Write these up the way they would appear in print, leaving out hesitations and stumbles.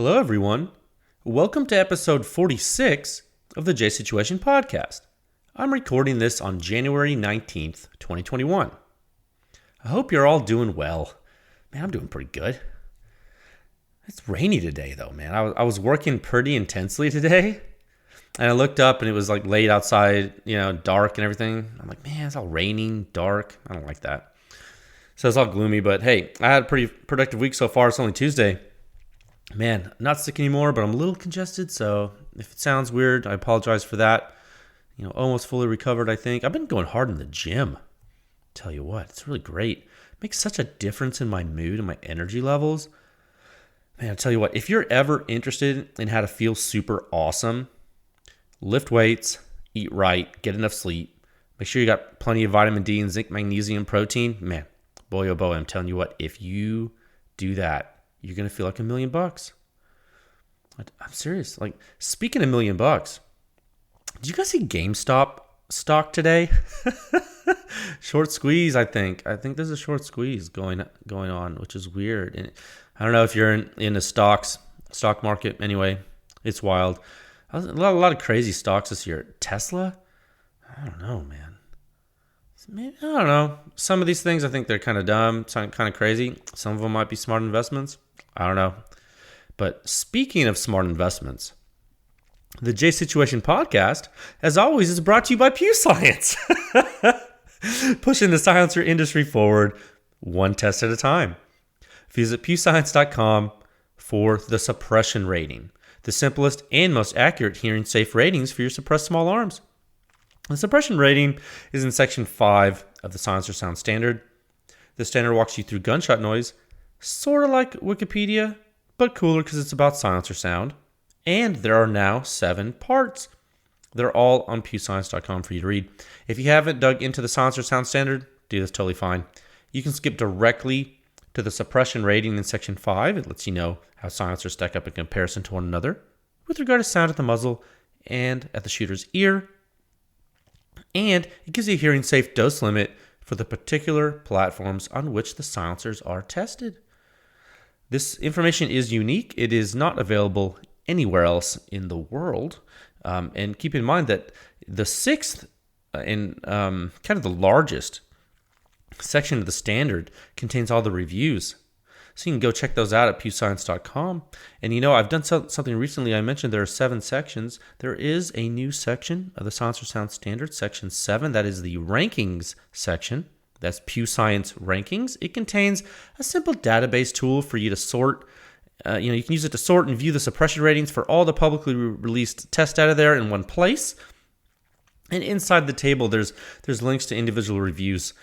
Hello, everyone. Welcome to episode 46 of the J Situation Podcast. I'm recording this on January 19th, 2021. I hope you're all doing well. Man, I'm doing pretty good. It's rainy today, though, man. I was working pretty intensely today, and I looked up, and it was like late outside, dark and everything. I'm like, man, it's all raining, dark. I don't like that. So it's all gloomy, but hey, I had a pretty productive week so far. It's only Tuesday. Man, I'm not sick anymore, but I'm a little congested, so if it sounds weird, I apologize for that. Almost fully recovered, I think. I've been going hard in the gym. Tell you what, it's really great. It makes such a difference in my mood and my energy levels. Man, I tell you what, if you're ever interested in how to feel super awesome, lift weights, eat right, get enough sleep, make sure you got plenty of vitamin D and zinc, magnesium, protein. Man, boy, oh boy, I'm telling you what, if you do that, you're going to feel like $1 million. I'm serious. Like, speaking of $1 million, did you guys see GameStop stock today? Short squeeze, I think. I think there's a short squeeze going on, which is weird. And I don't know if you're in the stock market. Anyway, it's wild. A lot of crazy stocks this year. Tesla? I don't know, man. Maybe, I don't know. Some of these things, I think they're kind of dumb, kind of crazy. Some of them might be smart investments. I don't know. But speaking of smart investments, the J Situation Podcast, as always, is brought to you by PEW Science. Pushing the silencer industry forward, one test at a time. Visit pewscience.com for the suppression rating, the simplest and most accurate hearing safe ratings for your suppressed small arms. The suppression rating is in Section 5 of the Silencer Sound Standard. The standard walks you through gunshot noise, sort of like Wikipedia, but cooler because it's about silencer sound. And there are now 7 parts. They're all on pewscience.com for you to read. If you haven't dug into the Silencer Sound Standard, dude, that's totally fine. You can skip directly to the suppression rating in Section 5. It lets you know how silencers stack up in comparison to one another with regard to sound at the muzzle and at the shooter's ear. And it gives you a hearing safe dose limit for the particular platforms on which the silencers are tested. This information is unique. It is not available anywhere else in the world. And keep in mind that the 6th and kind of the largest section of the standard contains all the reviews. So you can go check those out at pewscience.com. And I've done something recently. I mentioned there are 7 sections. There is a new section of the Silencer Sound Standard, Section 7. That is the rankings section. That's Pew Science Rankings. It contains a simple database tool for you to sort. You can use it to sort and view the suppression ratings for all the publicly released test data there in one place. And inside the table, there's links to individual reviews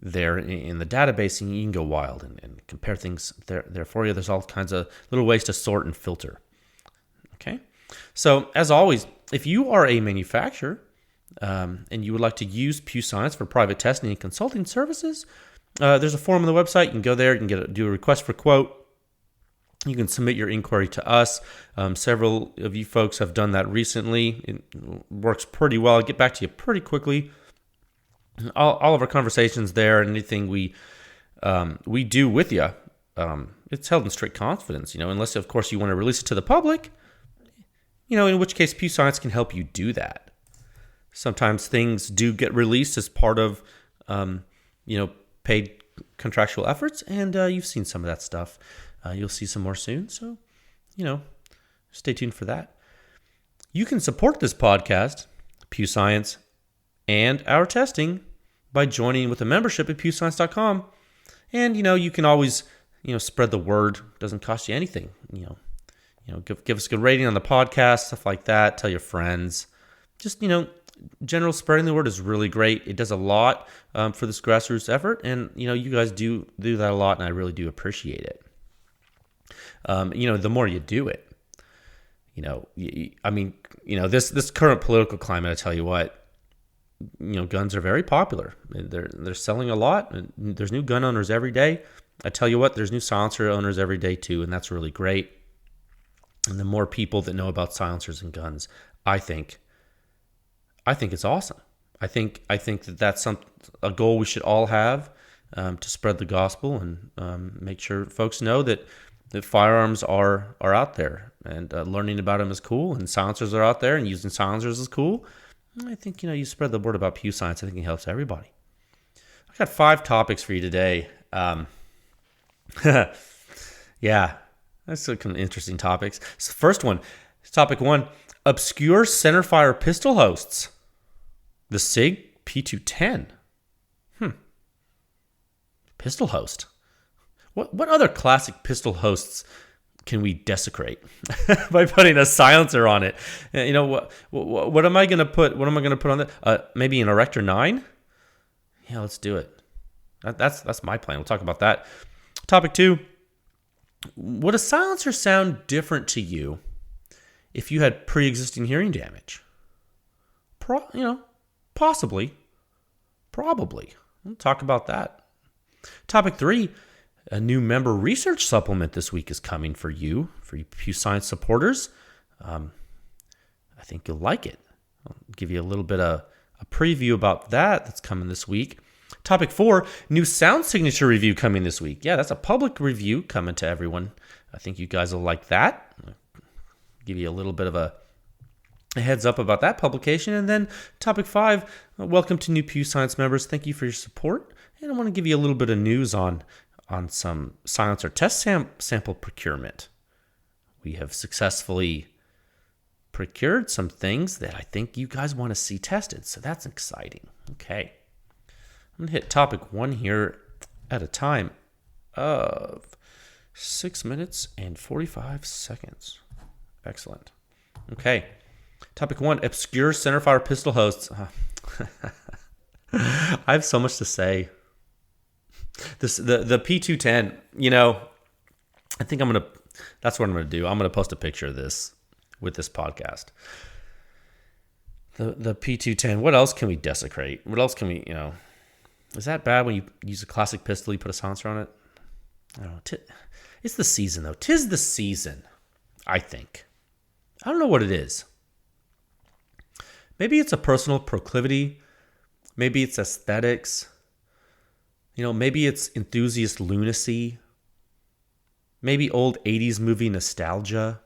there in the database, and you can go wild and compare things there for you. There's all kinds of little ways to sort and filter. Okay? So, as always, if you are a manufacturer and you would like to use Pew Science for private testing and consulting services, there's a form on the website. You can go there. You can do a request for quote. You can submit your inquiry to us. Several of you folks have done that recently. It works pretty well. I'll get back to you pretty quickly. All of our conversations there and anything we do with you, it's held in strict confidence, unless, of course, you want to release it to the public, in which case Pew Science can help you do that. Sometimes things do get released as part of, paid contractual efforts, and you've seen some of that stuff. You'll see some more soon, so, stay tuned for that. You can support this podcast, Pew Science, and our testing by joining with a membership at pewscience.com. And, you can always, spread the word. It doesn't cost you anything. Give us a good rating on the podcast, stuff like that. Tell your friends. Just, general spreading the word is really great. It does a lot for this grassroots effort. And, you guys do that a lot, and I really do appreciate it. The more you do it, this current political climate, I tell you what, guns are very popular. They're selling a lot. There's new gun owners every day. I tell you what, there's new silencer owners every day too, and that's really great. And the more people that know about silencers and guns, I think it's awesome. I think that's a goal we should all have, to spread the gospel and make sure folks know that that firearms are out there, and learning about them is cool, and silencers are out there, and using silencers is cool. I think, you spread the word about PEW Science. I think it helps everybody. I got 5 topics for you today. Yeah, that's some interesting topics. So first one, topic 1, obscure centerfire pistol hosts. The Sig P210. Pistol host. What other classic pistol hosts can we desecrate by putting a silencer on it? What am I going to put? What am I going to put on that? Maybe an Erector 9? Yeah, let's do it. That's my plan. We'll talk about that. Topic 2. Would a silencer sound different to you if you had pre-existing hearing damage? Possibly. Probably. We'll talk about that. Topic 3. A new member research supplement this week is coming for you PEW Science supporters. I think you'll like it. I'll give you a little bit of a preview about that's coming this week. Topic 4, new sound signature review coming this week. Yeah, that's a public review coming to everyone. I think you guys will like that. I'll give you a little bit of a heads up about that publication. And then topic 5, welcome to new PEW Science members. Thank you for your support. And I want to give you a little bit of news on some silencer test sample procurement. We have successfully procured some things that I think you guys want to see tested. So that's exciting. Okay. I'm going to hit topic 1 here at a time of 6 minutes and 45 seconds. Excellent. Okay. Topic 1, obscure centerfire pistol hosts. I have so much to say. The P210, I think that's what I'm going to do. I'm going to post a picture of this with this podcast. The P210, what else can we desecrate? What else can we, is that bad when you use a classic pistol, you put a silencer on it? I don't know. It's the season, though. 'Tis the season, I think. I don't know what it is. Maybe it's a personal proclivity. Maybe it's aesthetics. Maybe it's enthusiast lunacy. Maybe old 80s movie nostalgia.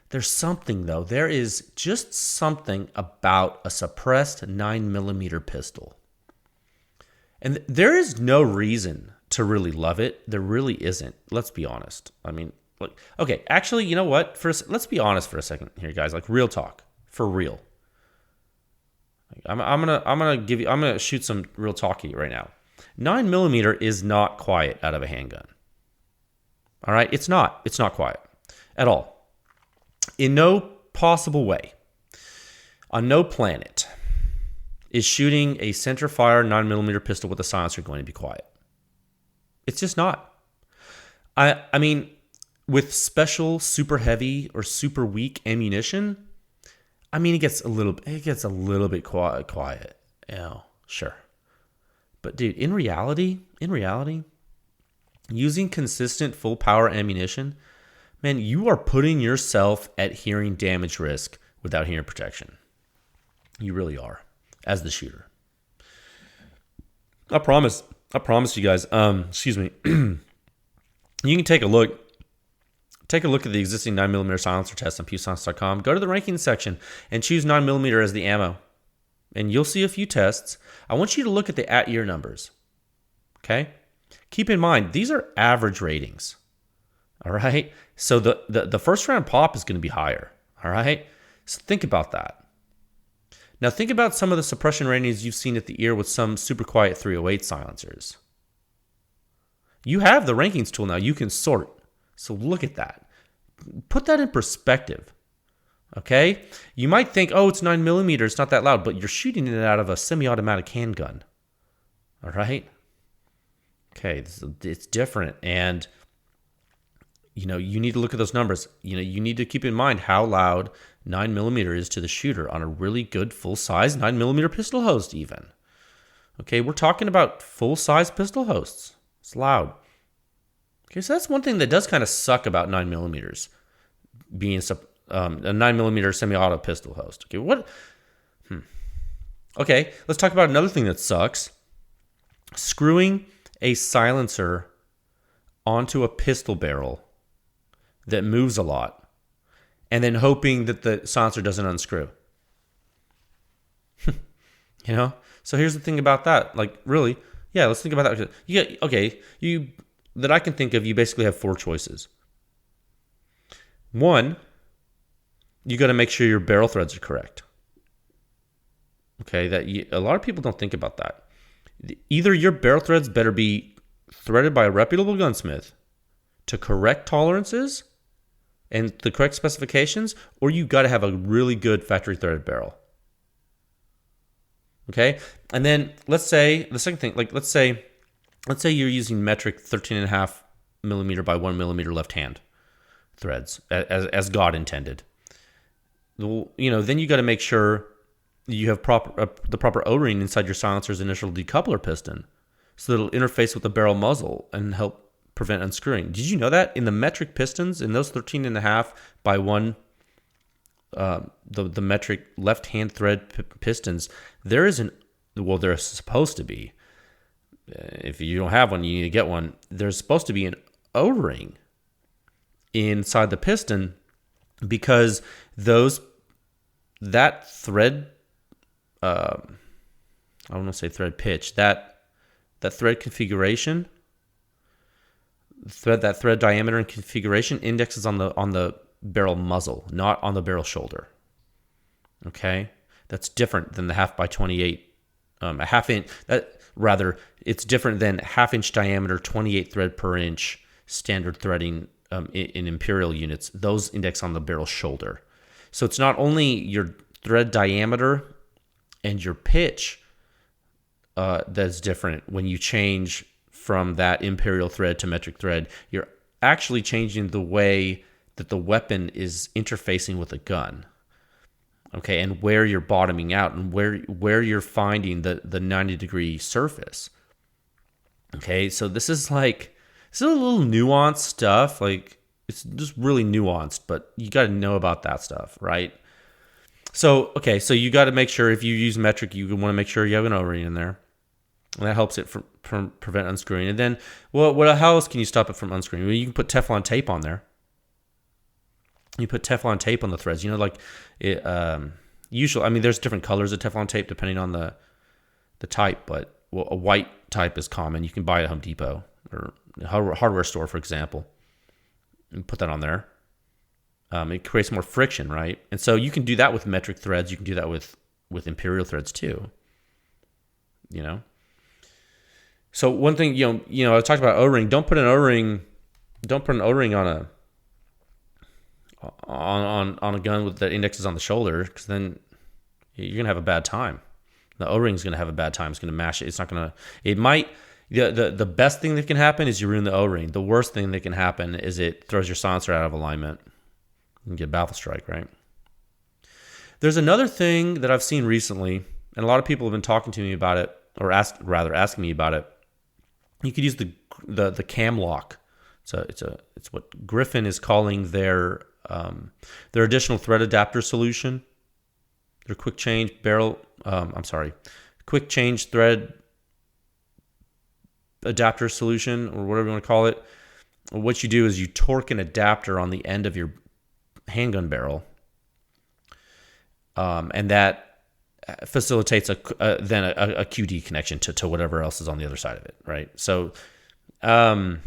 There's something, though. There is just something about a suppressed 9mm pistol. And there is no reason to really love it. There really isn't. Let's be honest. I mean, okay, actually, you know what? Let's be honest for a second here, guys. Real talk. For real. I'm gonna shoot some real talky right now. 9mm is not quiet out of a handgun. All right, it's not quiet at all. In no possible way, on no planet, is shooting a centerfire 9mm pistol with a silencer going to be quiet. It's just not. I mean, with special, super heavy or super weak ammunition, I mean, it gets a little bit quiet. Sure. But dude, in reality, using consistent full power ammunition, man, you are putting yourself at hearing damage risk without hearing protection. You really are, as the shooter. I promise you guys. Excuse me. You can take a look. Take a look at the existing 9mm silencer test on pewscience.com. Go to the rankings section and choose 9mm as the ammo. And you'll see a few tests. I want you to look at the at-year numbers. Okay? Keep in mind, these are average ratings. All right? So the first round pop is going to be higher. All right? So think about that. Now think about some of the suppression ratings you've seen at the ear with some super quiet 308 silencers. You have the rankings tool now. You can sort. So look at that. Put that in perspective. Okay? You might think, oh, it's 9mm, it's not that loud, but you're shooting it out of a semi-automatic handgun. All right? Okay, it's different. And, you need to look at those numbers. You need to keep in mind how loud 9mm is to the shooter on a really good full-size 9mm pistol host even. Okay, we're talking about full-size pistol hosts. It's loud. Okay, so that's one thing that does kind of suck about 9mm being a 9mm semi-auto pistol host. Okay, Okay, let's talk about another thing that sucks. Screwing a silencer onto a pistol barrel that moves a lot, and then hoping that the silencer doesn't unscrew. So here's the thing about that. Like, really, yeah, let's think about that. That I can think of, you basically have 4 choices. 1, you got to make sure your barrel threads are correct. Okay, a lot of people don't think about that. Either your barrel threads better be threaded by a reputable gunsmith to correct tolerances and the correct specifications, or you got to have a really good factory threaded barrel. Okay, and then let's say the second thing, like let's say you're using metric 13.5 millimeter by 1 millimeter left hand threads as God intended. Then you got to make sure you have the proper O-ring inside your silencer's initial decoupler piston, so that it'll interface with the barrel muzzle and help prevent unscrewing. Did you know that in the metric pistons, in those 13.5 by 1, the metric left-hand thread pistons, there's supposed to be. If you don't have one, you need to get one. There's supposed to be an O-ring inside the piston, because that thread, I don't want to say thread pitch, that thread configuration, that thread diameter and configuration indexes on the barrel muzzle, not on the barrel shoulder. Okay, that's different than the 1/2 by 28, a half inch. It's different than 1/2 inch diameter, 28 thread per inch standard threading in imperial units. Those index on the barrel shoulder. So it's not only your thread diameter and your pitch that's different when you change from that imperial thread to metric thread. You're actually changing the way that the weapon is interfacing with a gun. Okay, and where you're bottoming out and where you're finding the 90-degree surface. Okay, so this is a little nuanced stuff. Like, it's just really nuanced, but you got to know about that stuff, right? So you got to make sure, if you use metric, you want to make sure you have an O-ring in there, and that helps it from prevent unscrewing. And then, how else can you stop it from unscrewing? Well, you can put Teflon tape on there. You put Teflon tape on the threads. Usually, there's different colors of Teflon tape depending on the type, but a white type is common. You can buy it at Home Depot or a hardware store, for example, and put that on there. It creates more friction, right? And so you can do that with metric threads. You can do that with imperial threads too. So one thing, I talked about O-ring. Don't put an O-ring on a gun that indexes on the shoulder, because then you're gonna have a bad time. The O-ring's gonna have a bad time. It's gonna mash it. It's not gonna. It might. The best thing that can happen is you ruin the O-ring. The worst thing that can happen is it throws your silencer out of alignment. You can get a baffle strike, right? There's another thing that I've seen recently, and a lot of people have been talking to me about it, or asking me about it. You could use the cam lock. It's what Griffin is calling their additional thread adapter solution. Their quick change thread adapter solution, or whatever you want to call it. What you do is you torque an adapter on the end of your handgun barrel, and that facilitates a QD connection to whatever else is on the other side of it, right? So, I'm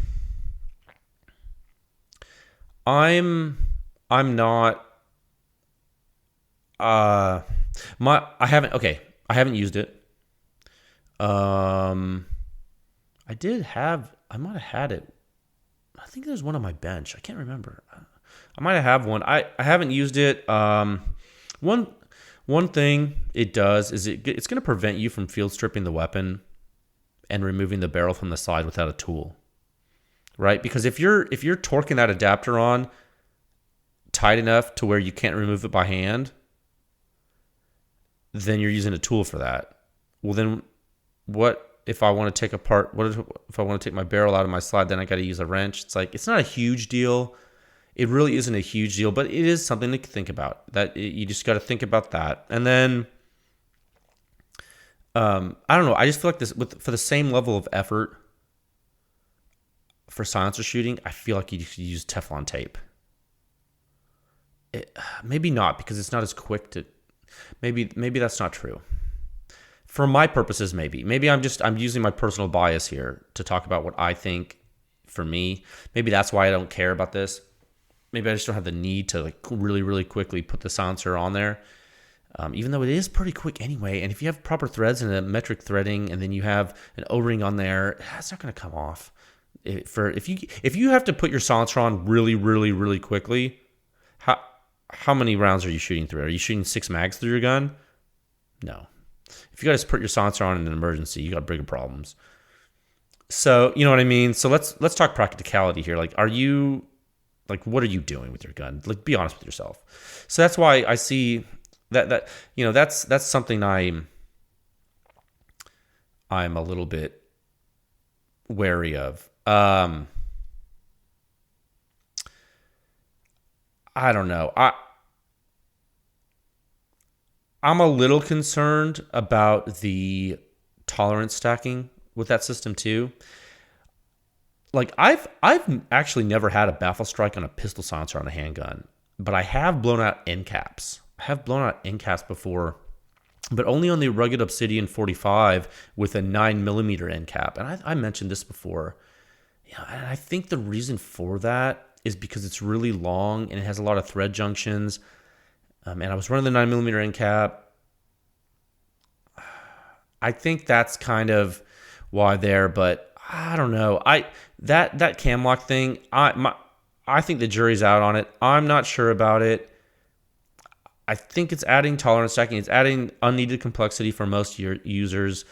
not. I haven't used it. I might have had it. I think there's one on my bench. I can't remember. I might have one. I haven't used it. One thing it does is it's going to prevent you from field stripping the weapon and removing the barrel from the side without a tool, right? Because if you're torquing that adapter on tight enough to where you can't remove it by hand, then you're using a tool for that. Well, then what if I want to take apart? What if I want to take my barrel out of my slide? Then I got to use a wrench. It's not a huge deal. It really isn't a huge deal, but it is something to think about. You just got to think about that. And then, I don't know. I just feel like for the same level of effort, for silencer shooting, I feel like you could use Teflon tape. Maybe not, because it's not as quick to. Maybe that's not true. For my purposes, maybe I'm using my personal bias here to talk about what I think. For me, maybe that's why I don't care about this. Maybe I just don't have the need to like really, really quickly put the silencer on there, even though it is pretty quick anyway. And if you have proper threads and a metric threading, and then you have an O-ring on there, it's not going to come off. If you have to put your silencer on really, really, really quickly, how many rounds are you shooting through? Are you shooting 6 mags through your gun? No. If you got to put your silencer on in an emergency, you got bigger problems. So, you know what I mean? So let's talk practicality here. Like, what are you doing with your gun? Like, be honest with yourself. So that's why I see that that's something I'm a little bit wary of. I don't know. I'm a little concerned about the tolerance stacking with that system too. Like I've actually never had a baffle strike on a pistol silencer on a handgun, but I have blown out end caps. I have blown out end caps before, but only on the Rugged Obsidian 45 with a 9mm end cap. And I mentioned this before. And I think the reason for that is because it's really long and it has a lot of thread junctions. And I was running the 9mm end cap. I think that's kind of why there, but I don't know. That cam lock thing, I think the jury's out on it. I'm not sure about it. I think it's adding tolerance stacking. It's adding unneeded complexity for most users.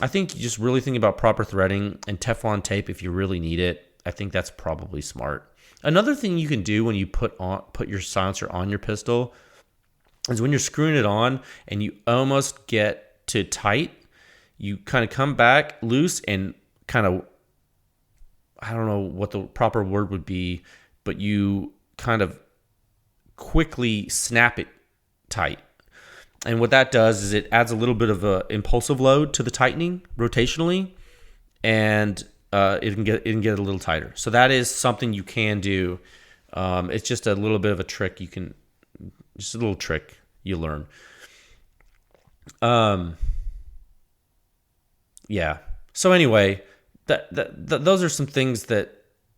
I think you just really think about proper threading and Teflon tape if you really need it. I think that's probably smart. Another thing you can do when you put your silencer on your pistol is when you're screwing it on and you almost get to tight, you kind of come back loose and kind of, I don't know what the proper word would be, but you kind of quickly snap it tight. And what that does is it adds a little bit of a impulsive load to the tightening rotationally, and it can get a little tighter. So that is something you can do. It's just a little bit of a trick just a little trick you learn. Yeah. So anyway, those are some things that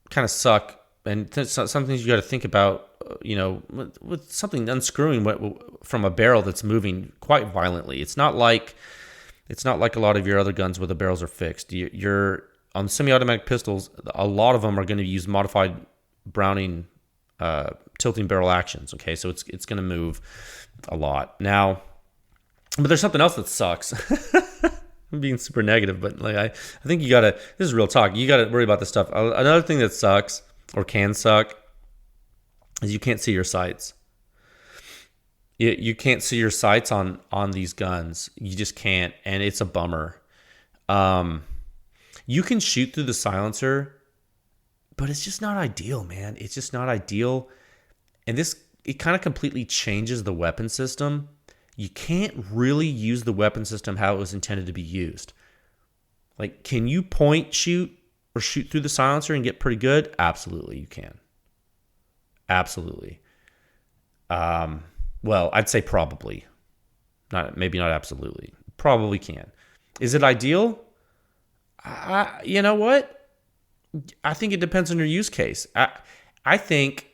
kind of suck, and some things you got to think about. With something unscrewing from a barrel that's moving quite violently. It's not like a lot of your other guns where the barrels are fixed. You're on semi-automatic pistols. A lot of them are going to use modified Browning tilting barrel actions. Okay, so it's going to move a lot now. But there's something else that sucks. I'm being super negative, but like I think you gotta. This is real talk. You gotta worry about this stuff. Another thing that sucks or can suck is you can't see your sights. You can't see your sights on these guns. You just can't, and it's a bummer. You can shoot through the silencer, but it's just not ideal, man. It's just not ideal. And it kind of completely changes the weapon system. You can't really use the weapon system how it was intended to be used. Like, can you point shoot or shoot through the silencer and get pretty good? Absolutely, you can. Absolutely. Well, I'd say probably. Maybe not absolutely. Probably can. Is it ideal? You know what? I think it depends on your use case. I think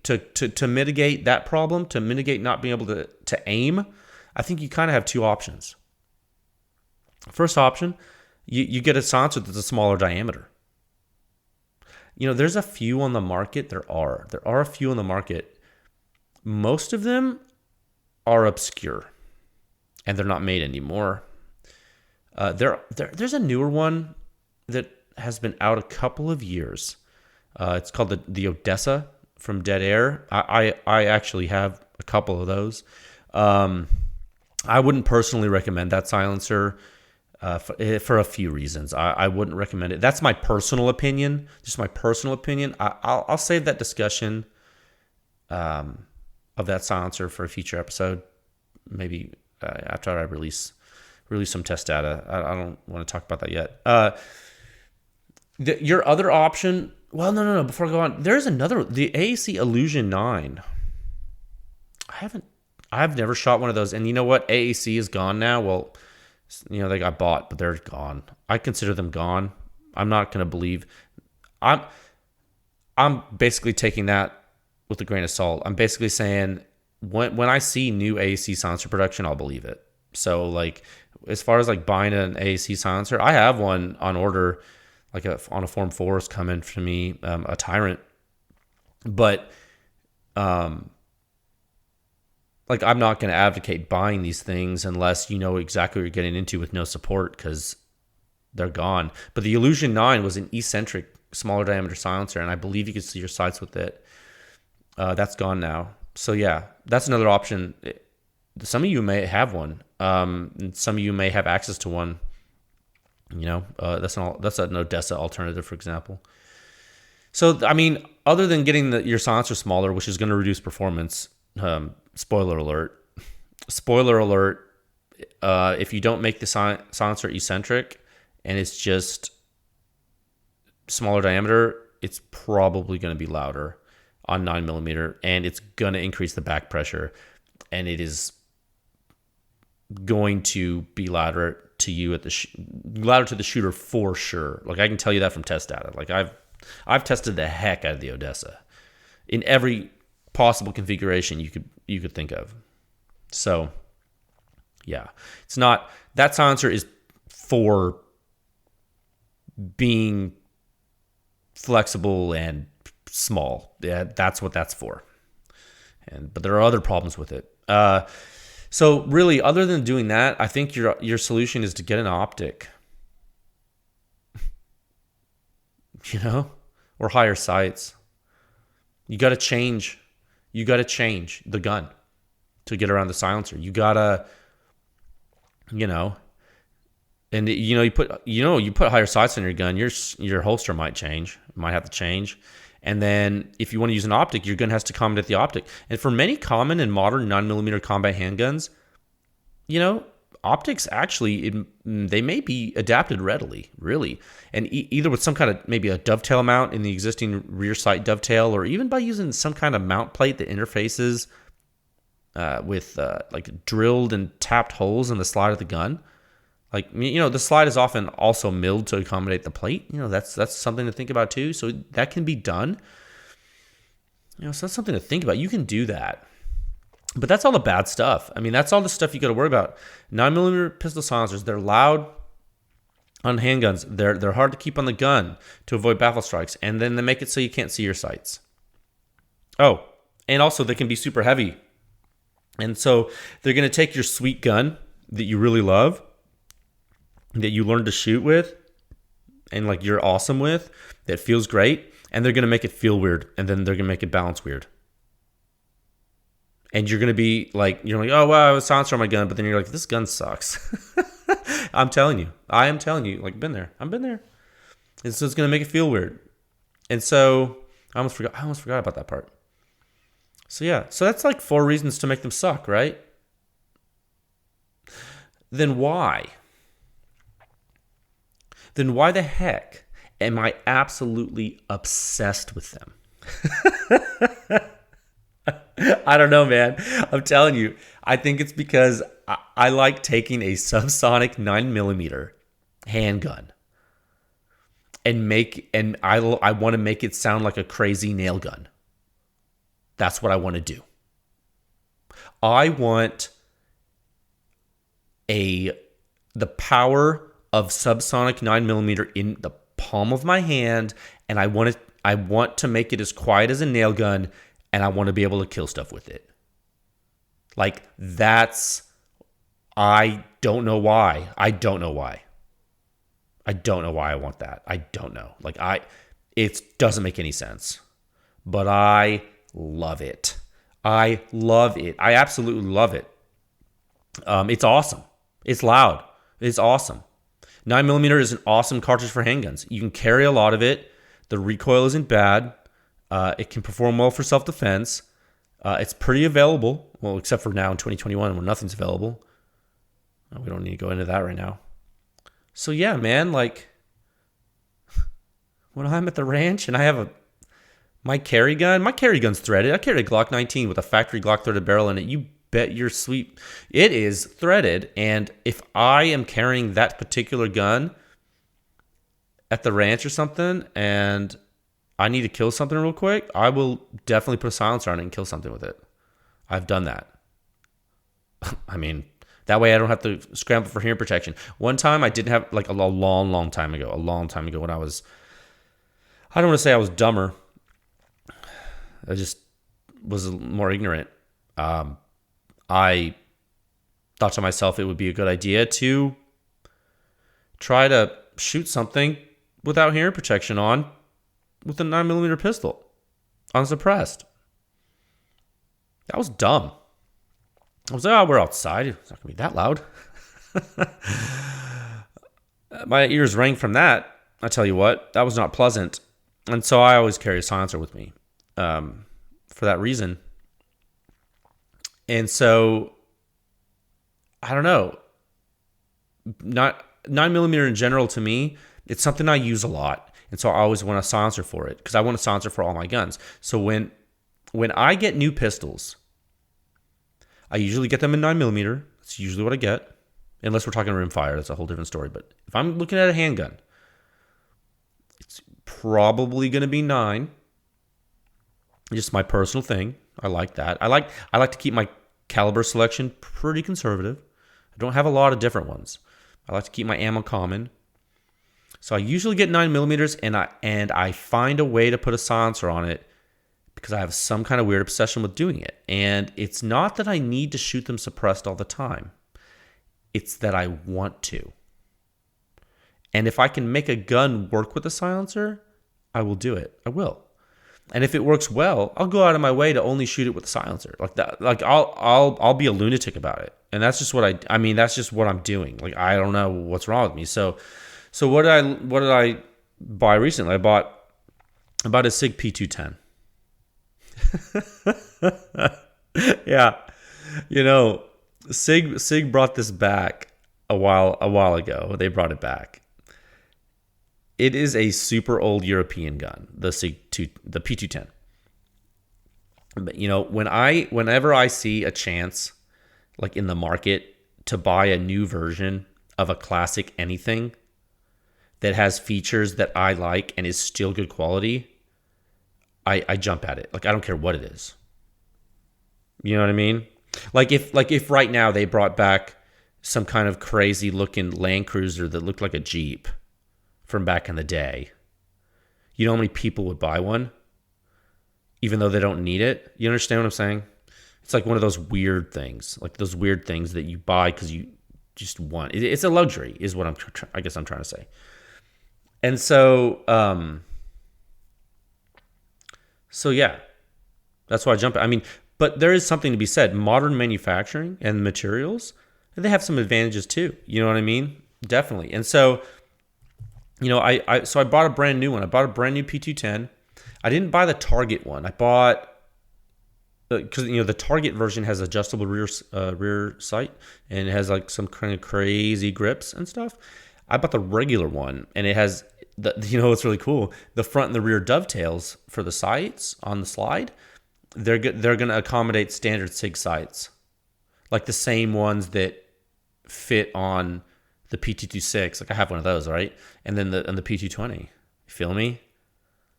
to mitigate that problem, to mitigate not being able to aim, I think you kind of have two options. First option, you get a silencer that's a smaller diameter. There's a few on the market. There are a few on the market. Most of them are obscure, and they're not made anymore. There's a newer one that has been out a couple of years. It's called the Odessa from Dead Air. I actually have a couple of those. I wouldn't personally recommend that silencer. For a few reasons. I wouldn't recommend it. That's my personal opinion. Just my personal opinion. I'll save that discussion of that silencer for a future episode. Maybe after I release some test data. I don't want to talk about that yet. Your other option, well, no. Before I go on, there's another, the AAC Illusion 9. I've never shot one of those. And you know what? AAC is gone now. Well, they got bought, but they're gone. I consider them gone. I'm not going to believe. I'm basically taking that with a grain of salt. I'm basically saying when I see new AAC silencer production, I'll believe it. So like, as far as like buying an AAC silencer, I have one on order, like on a Form 4 is coming for me, a Tyrant. But like, I'm not going to advocate buying these things unless you know exactly what you're getting into with no support, because they're gone. But the Illusion 9 was an eccentric, smaller diameter silencer, and I believe you could see your sights with it. That's gone now. So yeah, that's another option. Some of you may have one. And some of you may have access to one. That's an Odessa alternative, for example. So, I mean, other than getting your silencer smaller, which is going to reduce performance, spoiler alert, if you don't make the silencer eccentric and it's just smaller diameter, it's probably going to be louder on 9mm, and it's going to increase the back pressure, and it is going to be louder to you louder to the shooter for sure. Like, I can tell you that from test data. Like, I've tested the heck out of the Odessa in every possible configuration you could think of. So yeah, it's not, that silencer is for being flexible and small. Yeah, that's what that's for. But there are other problems with it. So really, other than doing that, I think your solution is to get an optic, or higher sights. You got to change the gun to get around the silencer. You gotta, and you put higher sights on your gun, your holster might have to change. And then if you want to use an optic, you're going to have to accommodate the optic. And for many common and modern 9mm combat handguns, optics actually, they may be adapted readily, really. And either with some kind of, maybe a dovetail mount in the existing rear sight dovetail, or even by using some kind of mount plate that interfaces with like drilled and tapped holes in the slide of the gun. Like, the slide is often also milled to accommodate the plate. That's something to think about too. So that can be done. So that's something to think about. You can do that. But that's all the bad stuff. I mean, that's all the stuff you got to worry about. 9mm pistol silencers, they're loud on handguns. They're hard to keep on the gun to avoid baffle strikes. And then they make it so you can't see your sights. Oh, and also they can be super heavy. And so they're going to take your sweet gun that you really love, that you learned to shoot with, and like you're awesome with, that feels great, and they're going to make it feel weird, and then they're going to make it balance weird. And you're going to be like, oh, wow, I have a silencer on my gun, but then you're like, this gun sucks. I am telling you, like, I've been there. And so it's going to make it feel weird. And so I almost forgot about that part. So yeah, so that's like 4 reasons to make them suck, right? Then why the heck am I absolutely obsessed with them? I don't know, man. I'm telling you, I think it's because I like taking a subsonic 9mm handgun and I want to make it sound like a crazy nail gun. That's what I want to do. I want the power of subsonic 9mm in the palm of my hand, and I want to make it as quiet as a nail gun, and I want to be able to kill stuff with it. Like, I don't know why. I don't know why I want that. I don't know. Like, it doesn't make any sense, but I love it. I absolutely love it. It's awesome. It's loud. It's awesome. 9mm is an awesome cartridge for handguns. You can carry a lot of it. The recoil isn't bad. It can perform well for self-defense. It's pretty available. Well, except for now in 2021 when nothing's available. We don't need to go into that right now. So yeah, man, like, when I'm at the ranch and I have my carry gun's threaded. I carry a Glock 19 with a factory Glock threaded barrel in it. You bet your sweet it is threaded. And if I am carrying that particular gun at the ranch or something and I need to kill something real quick, I will definitely put a silencer on it and kill something with it. I've done that. I mean, that way I don't have to scramble for hearing protection. One time I didn't have, like a long time ago when I don't want to say I was dumber. I just was more ignorant. I thought to myself it would be a good idea to try to shoot something without hearing protection on with a 9mm pistol, unsuppressed. That was dumb. I was like, oh, we're outside. It's not going to be that loud. My ears rang from that. I tell you what, that was not pleasant. And so I always carry a silencer with me for that reason. And so, I don't know. Not 9mm in general to me, it's something I use a lot. And so I always want a silencer for it because I want a silencer for all my guns. So when I get new pistols, I usually get them in 9mm. That's usually what I get. Unless we're talking rimfire. That's a whole different story. But if I'm looking at a handgun, it's probably going to be 9. Just my personal thing. I like that. I like to keep my caliber selection pretty conservative. I don't have a lot of different ones. I like to keep my ammo common. So I usually get 9mm and I find a way to put a silencer on it because I have some kind of weird obsession with doing it. And it's not that I need to shoot them suppressed all the time. It's that I want to. And if I can make a gun work with a silencer, I will do it. I will. And if it works well, I'll go out of my way to only shoot it with a silencer. Like that, like I'll be a lunatic about it. And that's just what that's just what I'm doing. Like I don't know what's wrong with me. So what did I buy recently? I bought a Sig P210. Yeah. Sig brought this back a while ago. They brought it back. It is a super old European gun, the P210. But whenever I see a chance, like in the market, to buy a new version of a classic anything that has features that I like and is still good quality, I jump at it. Like I don't care what it is. You know what I mean? Like if right now they brought back some kind of crazy looking Land Cruiser that looked like a Jeep from back in the day, you know how many people would buy one, even though they don't need it? You understand what I'm saying? It's like one of those weird things, that you buy because you just want. It's a luxury, is what I guess I'm trying to say. And so, yeah, that's why I jump. I mean, but there is something to be said. Modern manufacturing and materials, they have some advantages too. You know what I mean? Definitely. And so, I bought a brand new one. I bought a brand new P210. I didn't buy the Target one. I bought because the Target version has adjustable rear sight and it has like some kind of crazy grips and stuff. I bought the regular one and it has what's really cool. The front and the rear dovetails for the sights on the slide. They're going to accommodate standard Sig sights, like the same ones that fit on the P226. Like I have one of those, right? And then the P220. You feel me?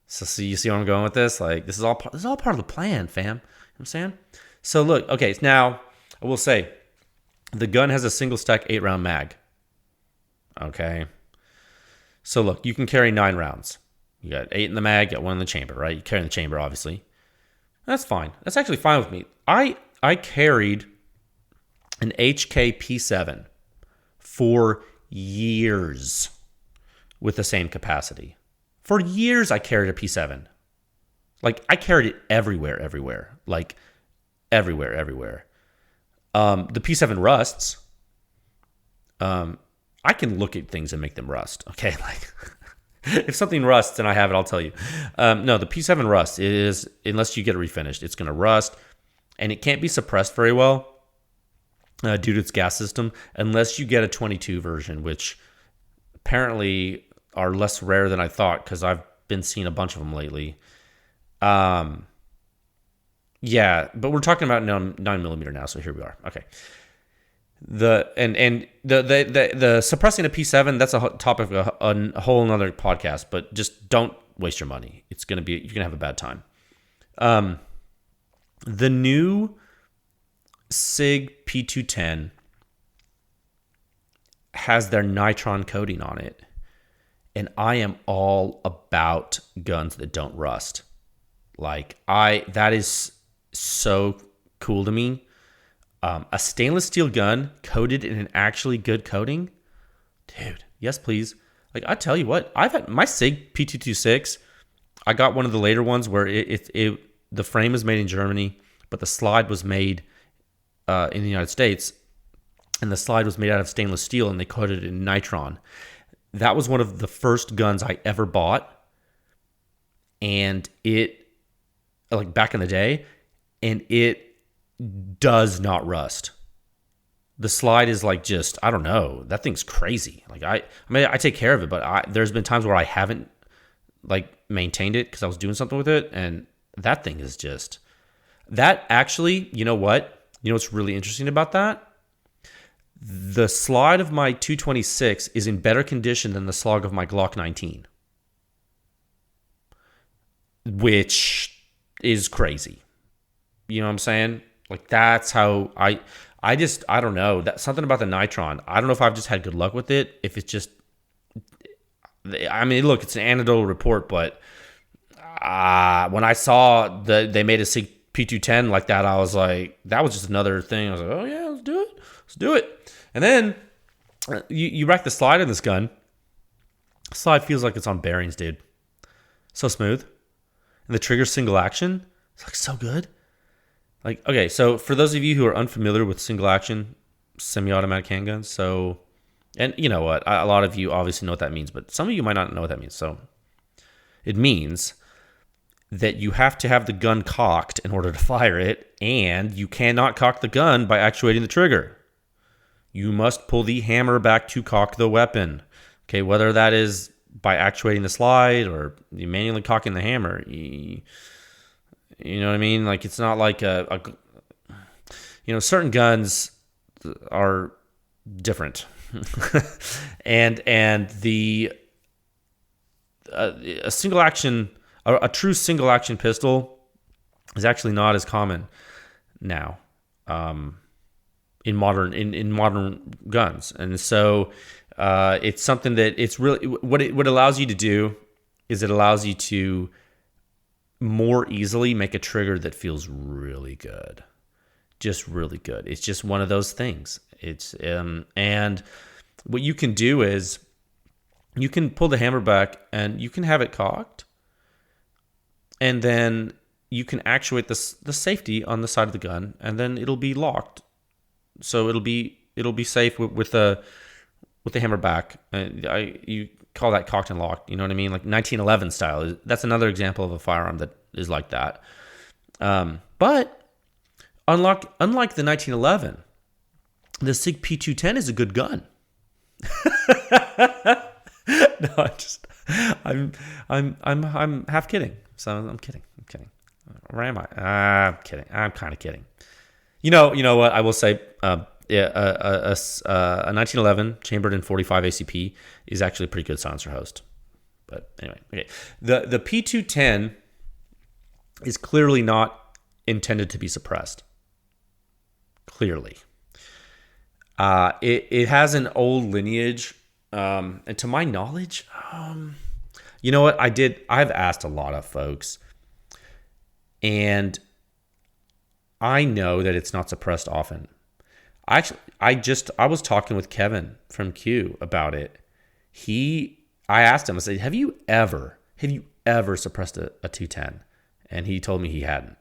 So you see where I'm going with this? Like this is all part of the plan, fam. You know what I'm saying? So look, okay, now I will say the gun has a single stack 8-round mag. Okay. So look, you can carry 9 rounds. You got 8 in the mag, you got 1 in the chamber, right? You carry in the chamber, obviously. That's fine. That's actually fine with me. I carried an HK P7 for years with the same capacity. For years, I carried a P7. Like, I carried it everywhere. Like, everywhere. The P7 rusts. I can look at things and make them rust. Okay, like if something rusts and I have it, I'll tell you. No, the P7 rust is, unless you get it refinished, it's going to rust, and it can't be suppressed very well due to its gas system, unless you get a 22 version, which apparently are less rare than I thought because I've been seeing a bunch of them lately. Yeah, but we're talking about 9mm now, so here we are. Okay. The suppressing a P7, that's a topic of a whole nother podcast, but just don't waste your money. You're gonna have a bad time. The new Sig P210 has their nitron coating on it, and I am all about guns that don't rust. That is so cool to me. A stainless steel gun coated in an actually good coating, dude. Yes, please. I tell you what, I've had my Sig P226. I got one of the later ones where the frame is made in Germany, but the slide was made in the United States, and the slide was made out of stainless steel, and they coated it in nitron. That was one of the first guns I ever bought, and back in the day, and it does not rust. The slide is I don't know. That thing's crazy. I take care of it, but there's been times where I haven't maintained it because I was doing something with it, and that thing is just that. Actually, you know what? You know what's really interesting about that? The slide of my 226 is in better condition than the slug of my Glock 19, which is crazy. You know what I'm saying? That's how I don't know. That something about the nitron. I don't know if I've just had good luck with it. If it's just, look, it's an anecdotal report, but when I saw they made a Sig P210 like that, I was like, that was just another thing. I was like, oh yeah, let's do it. And then you rack the slide in this gun. The slide feels like it's on bearings, dude. So smooth, and the trigger's single action. It's so good. Okay, so for those of you who are unfamiliar with single action semi-automatic handguns, and you know what, a lot of you obviously know what that means, but some of you might not know what that means. So it means that you have to have the gun cocked in order to fire it, and you cannot cock the gun by actuating the trigger. You must pull the hammer back to cock the weapon. Okay, whether that is by actuating the slide or you manually cocking the hammer, you know what I mean? It's not like certain guns are different. and a single action, a true single action pistol is actually not as common now in modern guns. And so it's something that it's really, what it allows you to do is it allows you to more easily make a trigger that feels really good. Just really good. It's just one of those things. It's and what you can do is you can pull the hammer back and you can have it cocked, and then you can actuate the safety on the side of the gun, and then it'll be locked. So it'll be safe with the hammer back. You call that cocked and locked, you know what I mean? 1911 style. That's another example of a firearm that is like that. But unlike the 1911, the Sig P210 is a good gun. No, I'm half kidding. So I'm kidding. Or am I? I'm kidding. I'm kind of kidding. You know what? I will say, a 1911 chambered in 45 ACP is actually a pretty good silencer host. But anyway, okay. The P210 is clearly not intended to be suppressed. Clearly. It has an old lineage, and to my knowledge, you know what? I've asked a lot of folks, and I know that it's not suppressed often. I was talking with Kevin from Q about it. I asked him, I said, have you ever suppressed a 210? And he told me he hadn't.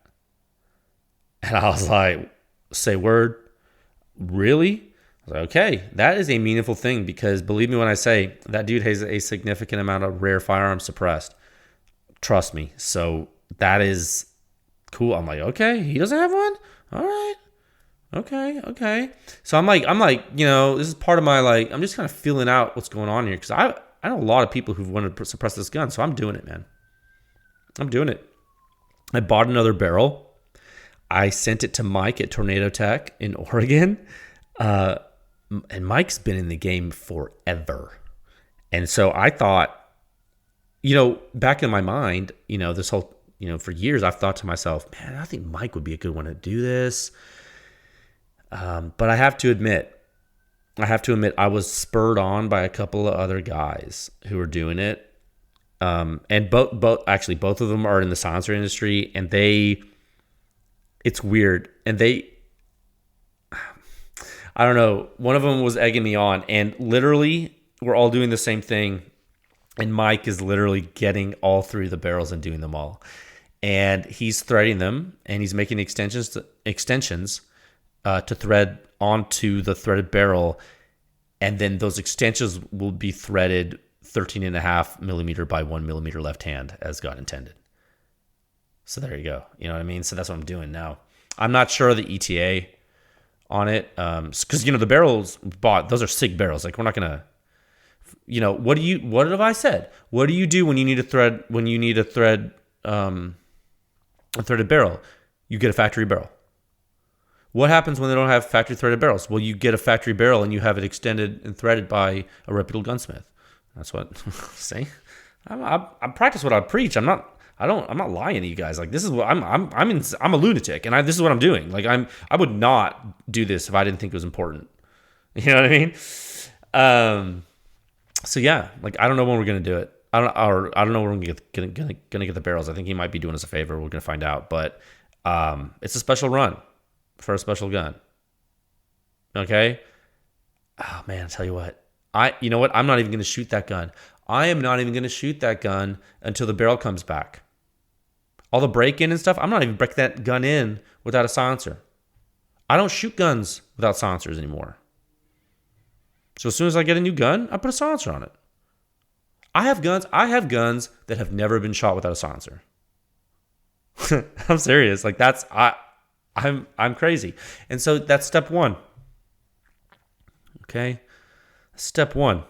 And I was like, say word? Really? I was like, okay, that is a meaningful thing, because believe me when I say that dude has a significant amount of rare firearms suppressed. Trust me. So that is cool. I'm like, okay, he doesn't have one? All right. Okay. So I'm like, this is part of my, I'm just kind of feeling out what's going on here, because I know a lot of people who want to suppress this gun, so I'm doing it, man. I'm doing it. I bought another barrel. I sent it to Mike at Tornado Tech in Oregon. And Mike's been in the game forever. And so I thought, back in my mind, this whole, for years I've thought to myself, man, I think Mike would be a good one to do this. But I have to admit, I was spurred on by a couple of other guys who were doing it. And both of them are in the silencer industry, and it's weird. And I don't know, one of them was egging me on, and literally we're all doing the same thing. And Mike is literally getting all three of the barrels and doing them all. And he's threading them, and he's making extensions to thread onto the threaded barrel. And then those extensions will be threaded 13.5 millimeter by 1 millimeter left hand, as God intended. So there you go. You know what I mean? So that's what I'm doing now. I'm not sure of the ETA on it, because the barrels bought, those are Sig barrels. Like, we're not gonna, what have I said? What do you do when you need a thread a threaded barrel? You get a factory barrel. What happens when they don't have factory threaded barrels? Well, you get a factory barrel and you have it extended and threaded by a reputable gunsmith. That's what. See, I practice what I preach. I'm not lying to you guys. Like, this is what I'm a lunatic, and this is what I'm doing. Like, I would not do this if I didn't think it was important. You know what I mean? So yeah, like, I don't know when we're gonna do it. I don't know when we're gonna get the barrels. I think he might be doing us a favor. We're gonna find out, but it's a special run for a special gun. Okay. Oh man, I'll tell you what. I'm not even gonna shoot that gun. I am not even gonna shoot that gun until the barrel comes back. All the break-in and stuff, I'm not even breaking that gun in without a silencer. I don't shoot guns without silencers anymore. So as soon as I get a new gun, I put a silencer on it. I have guns that have never been shot without a silencer. I'm serious. Like, I'm crazy. And so that's step one. Okay? Step one.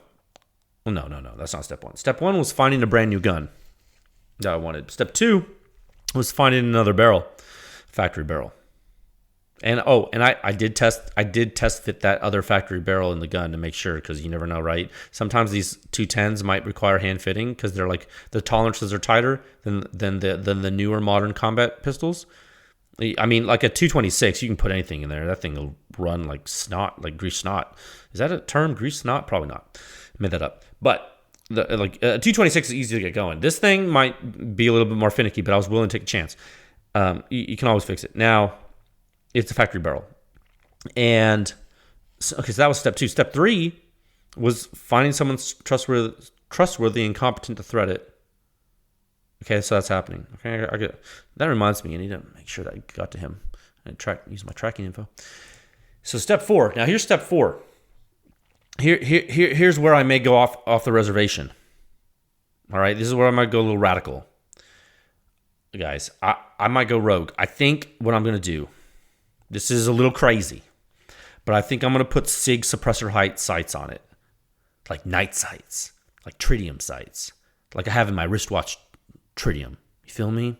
Well, no, that's not step one. Step one was finding a brand new gun that I wanted. Step two was finding another barrel, factory barrel. And I did test fit that other factory barrel in the gun to make sure, because you never know, right? Sometimes these 210s might require hand fitting because they're like, the tolerances are tighter than the newer modern combat pistols. I mean, like a 226, you can put anything in there. That thing will run like snot, like grease snot. Is that a term, grease snot? Probably not. I made that up. But a 226 is easy to get going. This thing might be a little bit more finicky, but I was willing to take a chance. You can always fix it. Now, it's a factory barrel. And so that was step two. Step three was finding someone trustworthy and competent to thread it. Okay, so that's happening. Okay, that reminds me, I need to make sure that I got to him and use my tracking info. So step four. Now here's step four. Here's where I may go off the reservation. All right, this is where I might go a little radical. Guys, I might go rogue. I think what I'm going to do, this is a little crazy, but I think I'm going to put Sig suppressor height sights on it. Like night sights, like tritium sights, like I have in my wristwatch tritium. You feel me?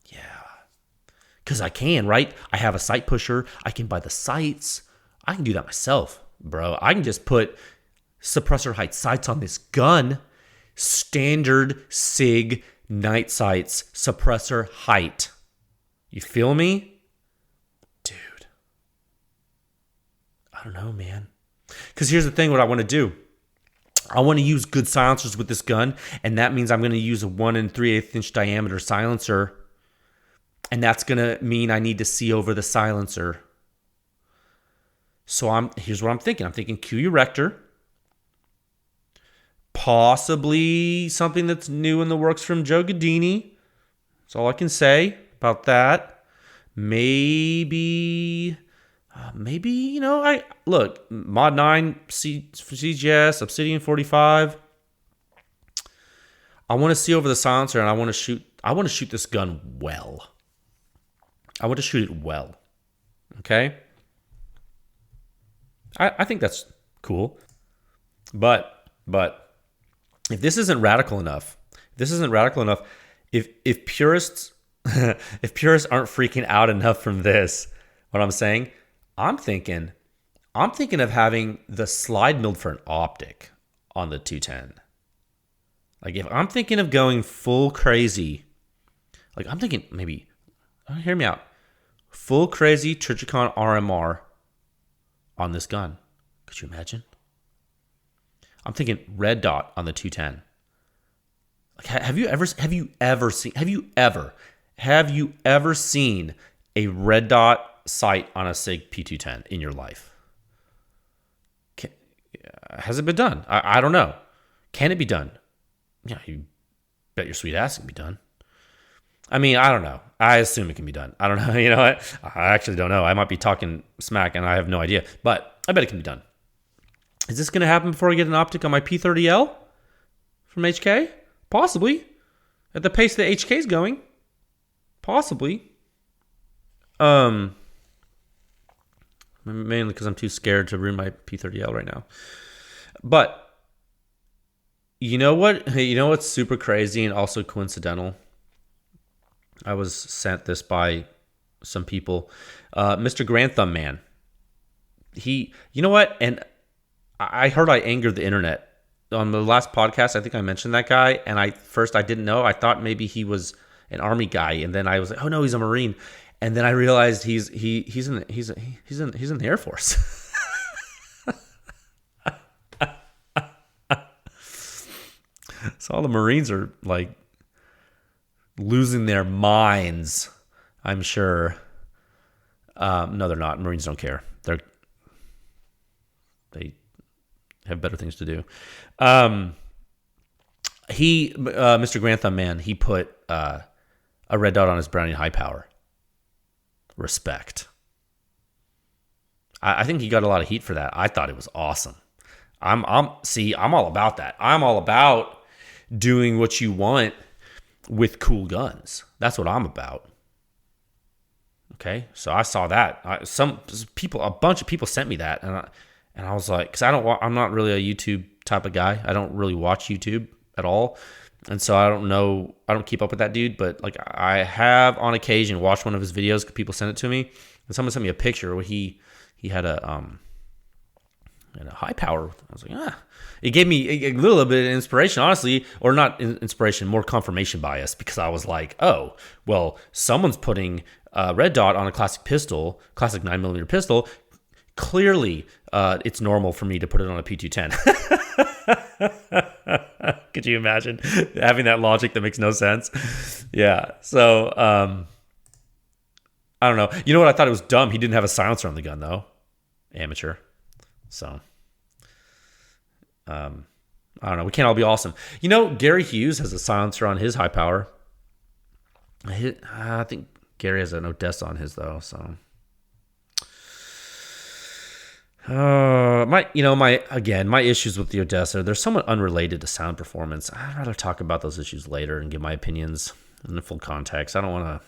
Yeah. Because I can, right? I have a sight pusher. I can buy the sights. I can do that myself, bro. I can just put suppressor height sights on this gun. Standard Sig night sights, suppressor height. You feel me? Dude. I don't know, man. Because here's the thing, what I want to do. I want to use good silencers with this gun, and that means I'm going to use a 1 3/8 inch diameter silencer, and that's going to mean I need to see over the silencer. So here's what I'm thinking. I'm thinking Q Erector, possibly something that's new in the works from Joe Gaddini. That's all I can say about that. Maybe, I look, Mod 9, CGS, Obsidian 45. I want to see over the silencer, and I want to shoot this gun well. I want to shoot it well. Okay? I think that's cool. But if this isn't radical enough, if purists if purists aren't freaking out enough from this, what I'm saying, I'm thinking of having the slide milled for an optic on the 210. Like if I'm thinking of going full crazy, like I'm thinking maybe, hear me out, full crazy Trijicon RMR on this gun. Could you imagine? I'm thinking red dot on the 210. Like, have you ever seen a red dot sight on a Sig P210 in your life? Has it been done? I don't know. Can it be done? Yeah, you bet your sweet ass it can be done. I mean, I don't know. I assume it can be done. I don't know. You know what? I actually don't know. I might be talking smack and I have no idea. But I bet it can be done. Is this going to happen before I get an optic on my P30L from HK? Possibly. At the pace that HK is going. Possibly. Mainly because I'm too scared to ruin my P30L right now. But you know what? You know what's super crazy and also coincidental? I was sent this by some people. Mr. Grantham Man. You know what? And I heard I angered the internet. On the last podcast, I think I mentioned that guy. And I didn't know. I thought maybe he was an Army guy. And then I was like, oh no, he's a Marine. And then I realized he's in the Air Force. So all the Marines are like losing their minds, I'm sure. No, they're not. Marines don't care. They have better things to do. Mr. Grantham Man, he put a red dot on his Browning high power. Respect. I think he got a lot of heat for that. I thought it was awesome. I'm all about that. I'm all about doing what you want with cool guns. That's what I'm about. Okay, so I saw that. A bunch of people sent me that, and I was like, because I'm not really a YouTube type of guy. I don't really watch YouTube at all, and so I don't keep up with that dude. But like, I have on occasion watched one of his videos because people sent it to me, and someone sent me a picture where he had a high power. I was like, It gave me a little bit of inspiration, honestly, or not inspiration, more confirmation bias, because I was like, oh, well, someone's putting a red dot on a classic 9mm pistol. Clearly, it's normal for me to put it on a P210. Could you imagine having that logic that makes no sense? Yeah. So, I don't know. You know what? I thought it was dumb. He didn't have a silencer on the gun, though. Amateur. So, I don't know. We can't all be awesome. You know, Gary Hughes has a silencer on his high power. I think Gary has an Odessa on his, though. So, my issues with the Odessa, they're somewhat unrelated to sound performance. I'd rather talk about those issues later and give my opinions in the full context. I don't want to.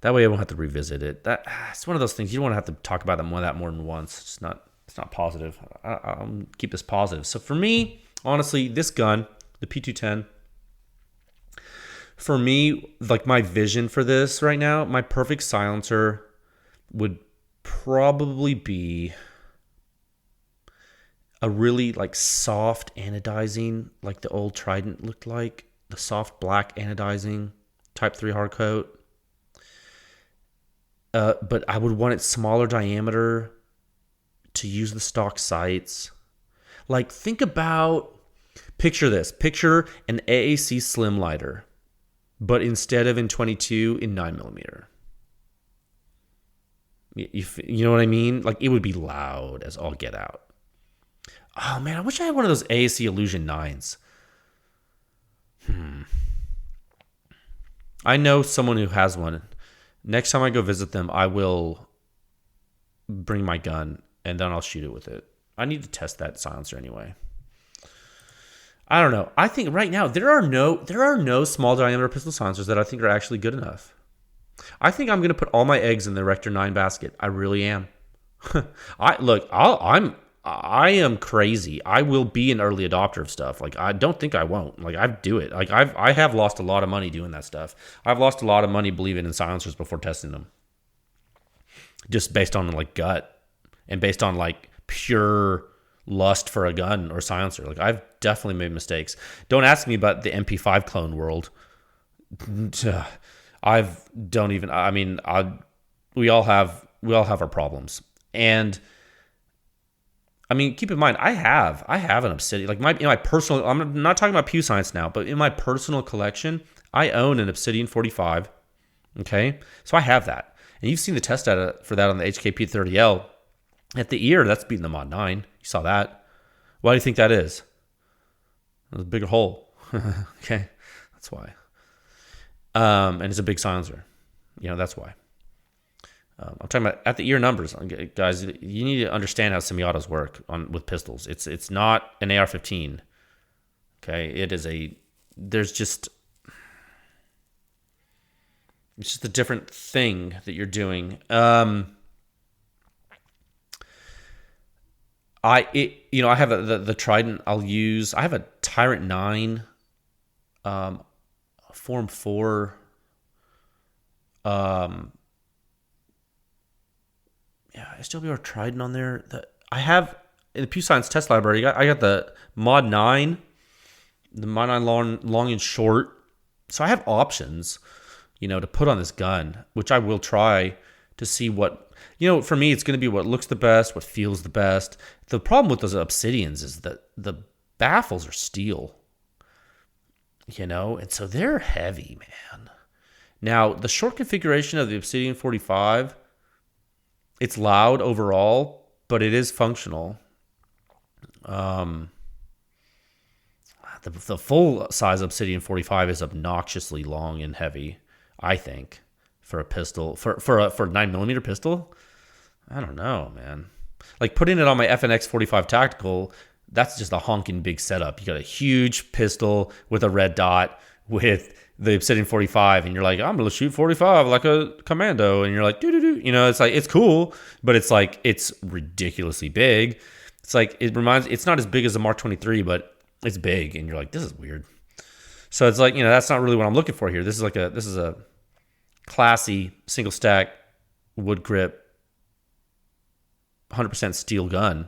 That way I won't have to revisit it. It's one of those things you don't want to have to talk about that more than once. It's not positive. I'll keep this positive. So for me, honestly, this gun, the P210, for me, like my vision for this right now, my perfect silencer would probably be a really like soft anodizing, like the old Trident looked like, the soft black anodizing Type 3 hard coat. But I would want it smaller diameter to use the stock sights. Like, picture this. Picture an AAC slim lighter, but instead of in 22, in 9mm. You know what I mean? Like, it would be loud as all get out. Oh, man, I wish I had one of those AAC Illusion 9s. I know someone who has one. Next time I go visit them, I will bring my gun, and then I'll shoot it with it. I need to test that silencer anyway. I don't know. I think right now there are no small diameter pistol silencers that I think are actually good enough. I think I'm going to put all my eggs in the Erector 9 basket. I really am. I'm I am crazy. I will be an early adopter of stuff. Like, I don't think I won't. Like, I do it. Like, I have lost a lot of money doing that stuff. I've lost a lot of money believing in silencers before testing them, just based on like gut and based on like pure lust for a gun or silencer. Like, I've definitely made mistakes. Don't ask me about the MP5 clone world. We all have our problems. And I mean, keep in mind, I have an Obsidian. Like, in my personal, I'm not talking about PEW Science now, but in my personal collection, I own an Obsidian 45. Okay, so I have that, and you've seen the test data for that on the HKP30L. At the ear, that's beating the Mod 9. You saw that. Why do you think that is? There's a bigger hole. Okay, that's why. And it's a big silencer. That's why. I'm talking about at the ear numbers, guys. You need to understand how semi-autos work with pistols. It's not an AR-15. Okay, it's just a different thing that you're doing. I have the Trident I'll use. I have a Tyrant 9, Form 4, SWR Trident on there. I have in the PEW Science test library. I got the Mod 9, the Mod 9 long and short. So I have options, to put on this gun, which I will try to see what, for me, it's going to be what looks the best, what feels the best. The problem with those Obsidians is that the baffles are steel, and so they're heavy, man. Now, the short configuration of the Obsidian 45, it's loud overall, but it is functional. The full size Obsidian 45 is obnoxiously long and heavy, I think, for a pistol. For a 9mm pistol, I don't know, man. Like, putting it on my FNX 45 Tactical, that's just a honking big setup. You got a huge pistol with a red dot with the Obsidian 45, and you're like, I'm gonna shoot 45 like a commando, and you're like, doo-doo-doo. It's like, it's cool, but it's like, it's ridiculously big. It's like, it's not as big as a Mark 23, but it's big, and you're like, this is weird. So it's like, that's not really what I'm looking for here. This is a classy single stack wood grip 100% steel gun.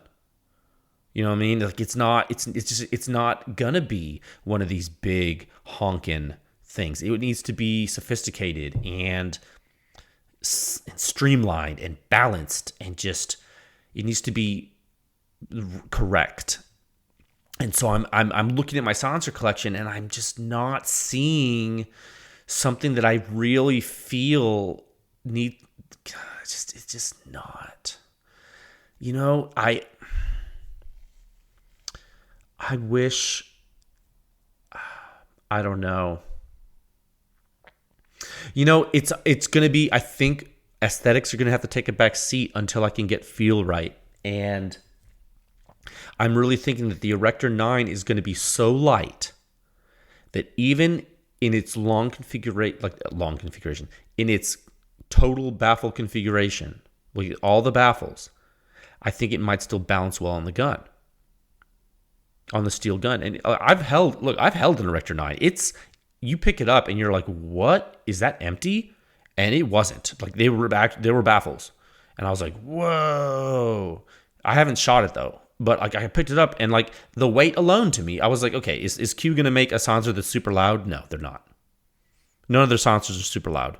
You know what I mean? Like, it's not gonna be one of these big honking things. It needs to be sophisticated and streamlined and balanced, and just, it needs to be correct. And so I'm looking at my silencer collection, and I'm just not seeing something that I really feel need. It's just not. I wish. I don't know. It's going to be, I think aesthetics are going to have to take a back seat until I can get feel right. And I'm really thinking that the Erector 9 is going to be so light that even in its long configuration, in its total baffle configuration, with all the baffles, I think it might still balance well on the gun, on the steel gun. And I've held an Erector 9. You pick it up and you're like, what? Is that empty? And it wasn't. Like, they were baffles. And I was like, whoa. I haven't shot it though. But like, I picked it up, and like, the weight alone, to me, I was like, okay, is Q going to make a silencer that's super loud? No, they're not. None of their silencers are super loud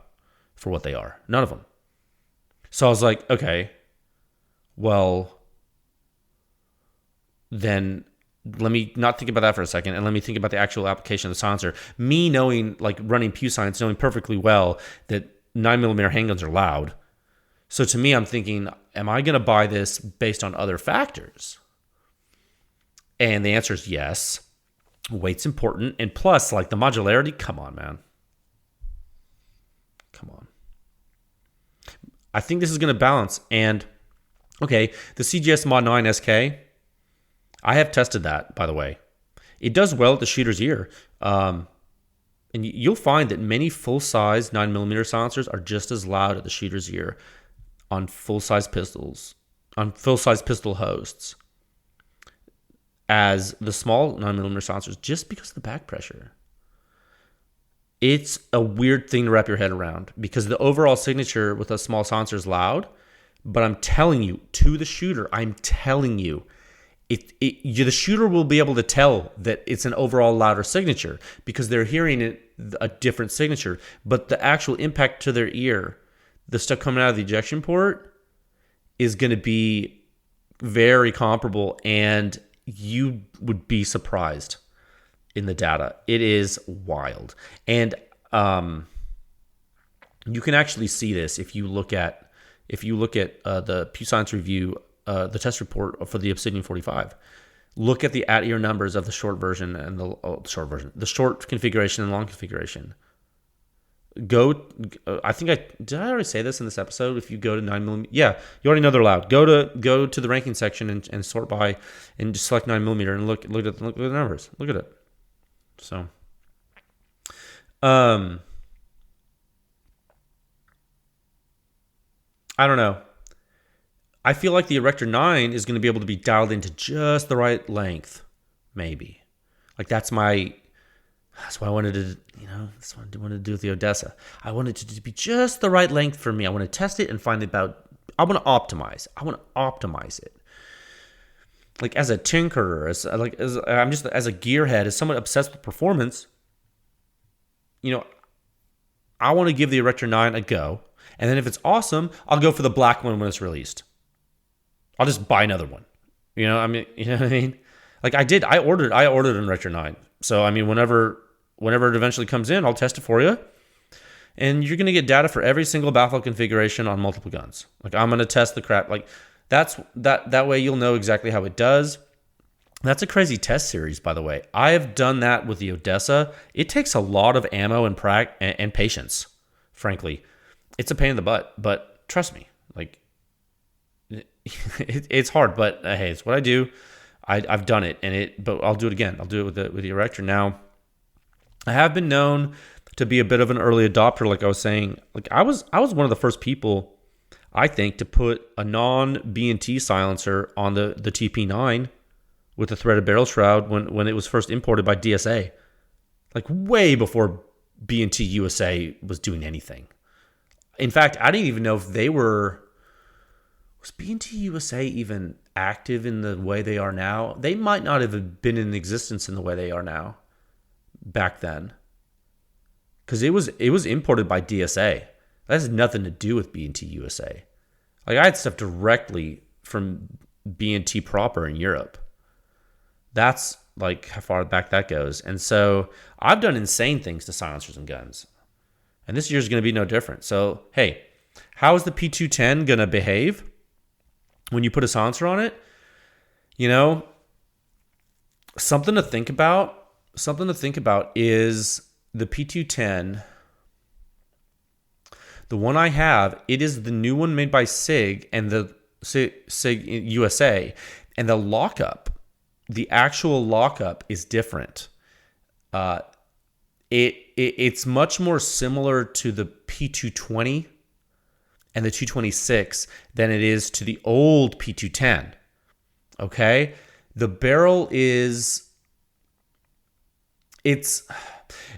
for what they are. None of them. So I was like, okay, well, then let me not think about that for a second, and let me think about the actual application of the silencer. Me knowing, like, running PEW Science, knowing perfectly well that 9mm handguns are loud. So to me, I'm thinking, am I going to buy this based on other factors? And the answer is yes. Weight's important. And plus, like, the modularity, come on, man. Come on. I think this is going to balance. And, okay, the CGS Mod 9 SK, I have tested that, by the way. It does well at the shooter's ear. And you'll find that many full-size 9mm silencers are just as loud at the shooter's ear on full-size pistols, on full-size pistol hosts. as the small 9mm silencers just because of the back pressure. It's a weird thing to wrap your head around because the overall signature with a small silencer is loud, but I'm telling you, to the shooter, I'm telling you, the shooter will be able to tell that it's an overall louder signature because they're hearing a different signature, but the actual impact to their ear, the stuff coming out of the ejection port, is going to be very comparable, and you would be surprised in the data. It is wild. And you can actually see this if you look at the PEW Science review, the test report for the Obsidian 45. Look at the at-ear numbers of the short version and the short configuration and long configuration. Did I already say this in this episode? If you go to 9mm, yeah, you already know they're loud. Go to the ranking section and sort by and just select 9mm and look at the numbers. Look at it. So, I don't know. I feel like the Erector 9 is going to be able to be dialed into just the right length, maybe. Like that's why I wanted to, that's what I wanted to do with the Odessa. I wanted it to be just the right length for me. I want to test it and find I want to optimize. I want to optimize it. Like as a tinkerer, as a gearhead, as someone obsessed with performance, I want to give the Erector 9 a go. And then if it's awesome, I'll go for the black one when it's released. I'll just buy another one. You know what I mean? Like I ordered an Erector 9. So, whenever it eventually comes in, I'll test it for you. And you're going to get data for every single baffle configuration on multiple guns. Like I'm going to test the crap. Like that way you'll know exactly how it does. That's a crazy test series, by the way. I have done that with the Odessa. It takes a lot of ammo and patience, frankly. It's a pain in the butt, but trust me, like it's hard, but hey, it's what I do. I've done it, but I'll do it again. I'll do it with the Erector. Now, I have been known to be a bit of an early adopter, like I was saying. Like I was one of the first people, I think, to put a non-B&T silencer on the TP9 with a threaded barrel shroud when it was first imported by DSA, like way before B&T USA was doing anything. In fact, I didn't even know if was B&T USA even active in the way they are now. They might not have been in existence in the way they are now back then, because it was imported by DSA. That has nothing to do with B&T USA. Like I had stuff directly from B&T proper in Europe. That's like how far back that goes. And so I've done insane things to silencers and guns. And this year's going to be no different. So, hey, how is the P210 going to behave when you put a silencer on it? Something to think about. Something to think about is the P210. The one I have, it is the new one made by Sig and the Sig USA. And the lockup, the actual lockup is different. It's much more similar to the P220 and the 226 than it is to the old P210. Okay? The barrel is...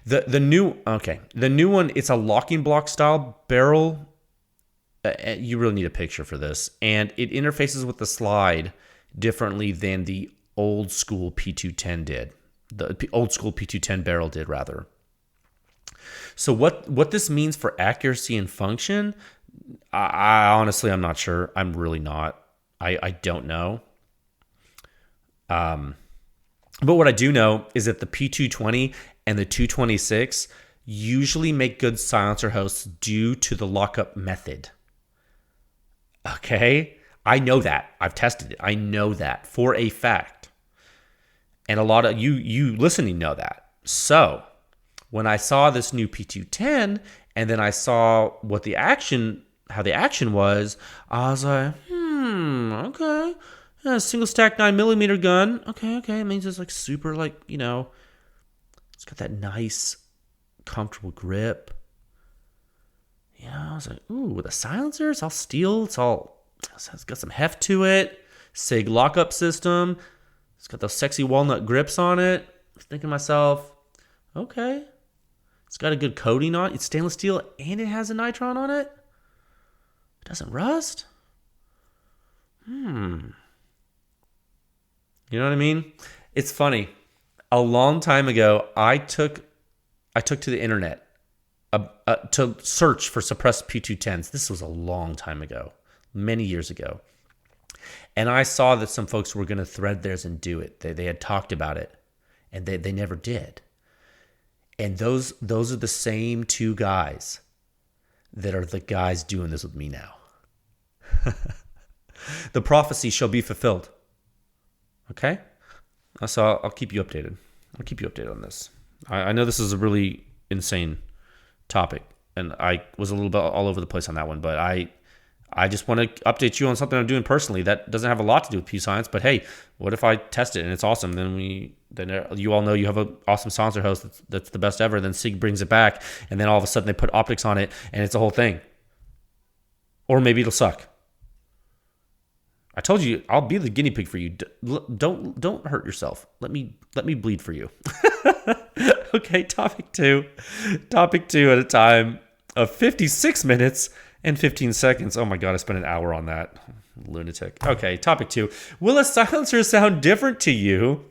The new one, it's a locking block style barrel. You really need a picture for this. And it interfaces with the slide differently than the old school P210 did. The old school P210 barrel did, rather. So what this means for accuracy and function, I honestly, I'm not sure. I'm really not. I don't know. But what I do know is that the P220 and the 226 usually make good silencer hosts due to the lockup method. Okay? I know that. I've tested it. I know that for a fact. And a lot of you listening know that. So when I saw this new P210 and then I saw how the action was, I was like, okay. A single stack 9mm gun. Okay. It means it's like super, like, it's got that nice, comfortable grip. I was like, ooh, with a silencer, it's all steel. It's got some heft to it. Sig lockup system. It's got those sexy walnut grips on it. I was thinking to myself, okay. It's got a good coating on it. It's stainless steel and it has a nitron on it. It doesn't rust. You know what I mean? It's funny. A long time ago, I took to the internet to search for suppressed P210s. This was a long time ago, many years ago. And I saw that some folks were going to thread theirs and do it. They had talked about it, and they never did. And those are the same two guys that are the guys doing this with me now. The prophecy shall be fulfilled. Okay? So I'll keep you updated. I'll keep you updated on this. I know this is a really insane topic, and I was a little bit all over the place on that one, but I just want to update you on something I'm doing personally that doesn't have a lot to do with PEW Science, but hey, what if I test it and it's awesome? Then you all know you have an awesome silencer host that's the best ever. Then Sig brings it back, and then all of a sudden they put optics on it, and it's a whole thing. Or maybe it'll suck. I told you I'll be the guinea pig for you. Don't hurt yourself. Let me bleed for you. Okay, topic two at a time of 56 minutes and 15 seconds. Oh my God, I spent an hour on that. Lunatic. Okay, topic 2. Will a silencer sound different to you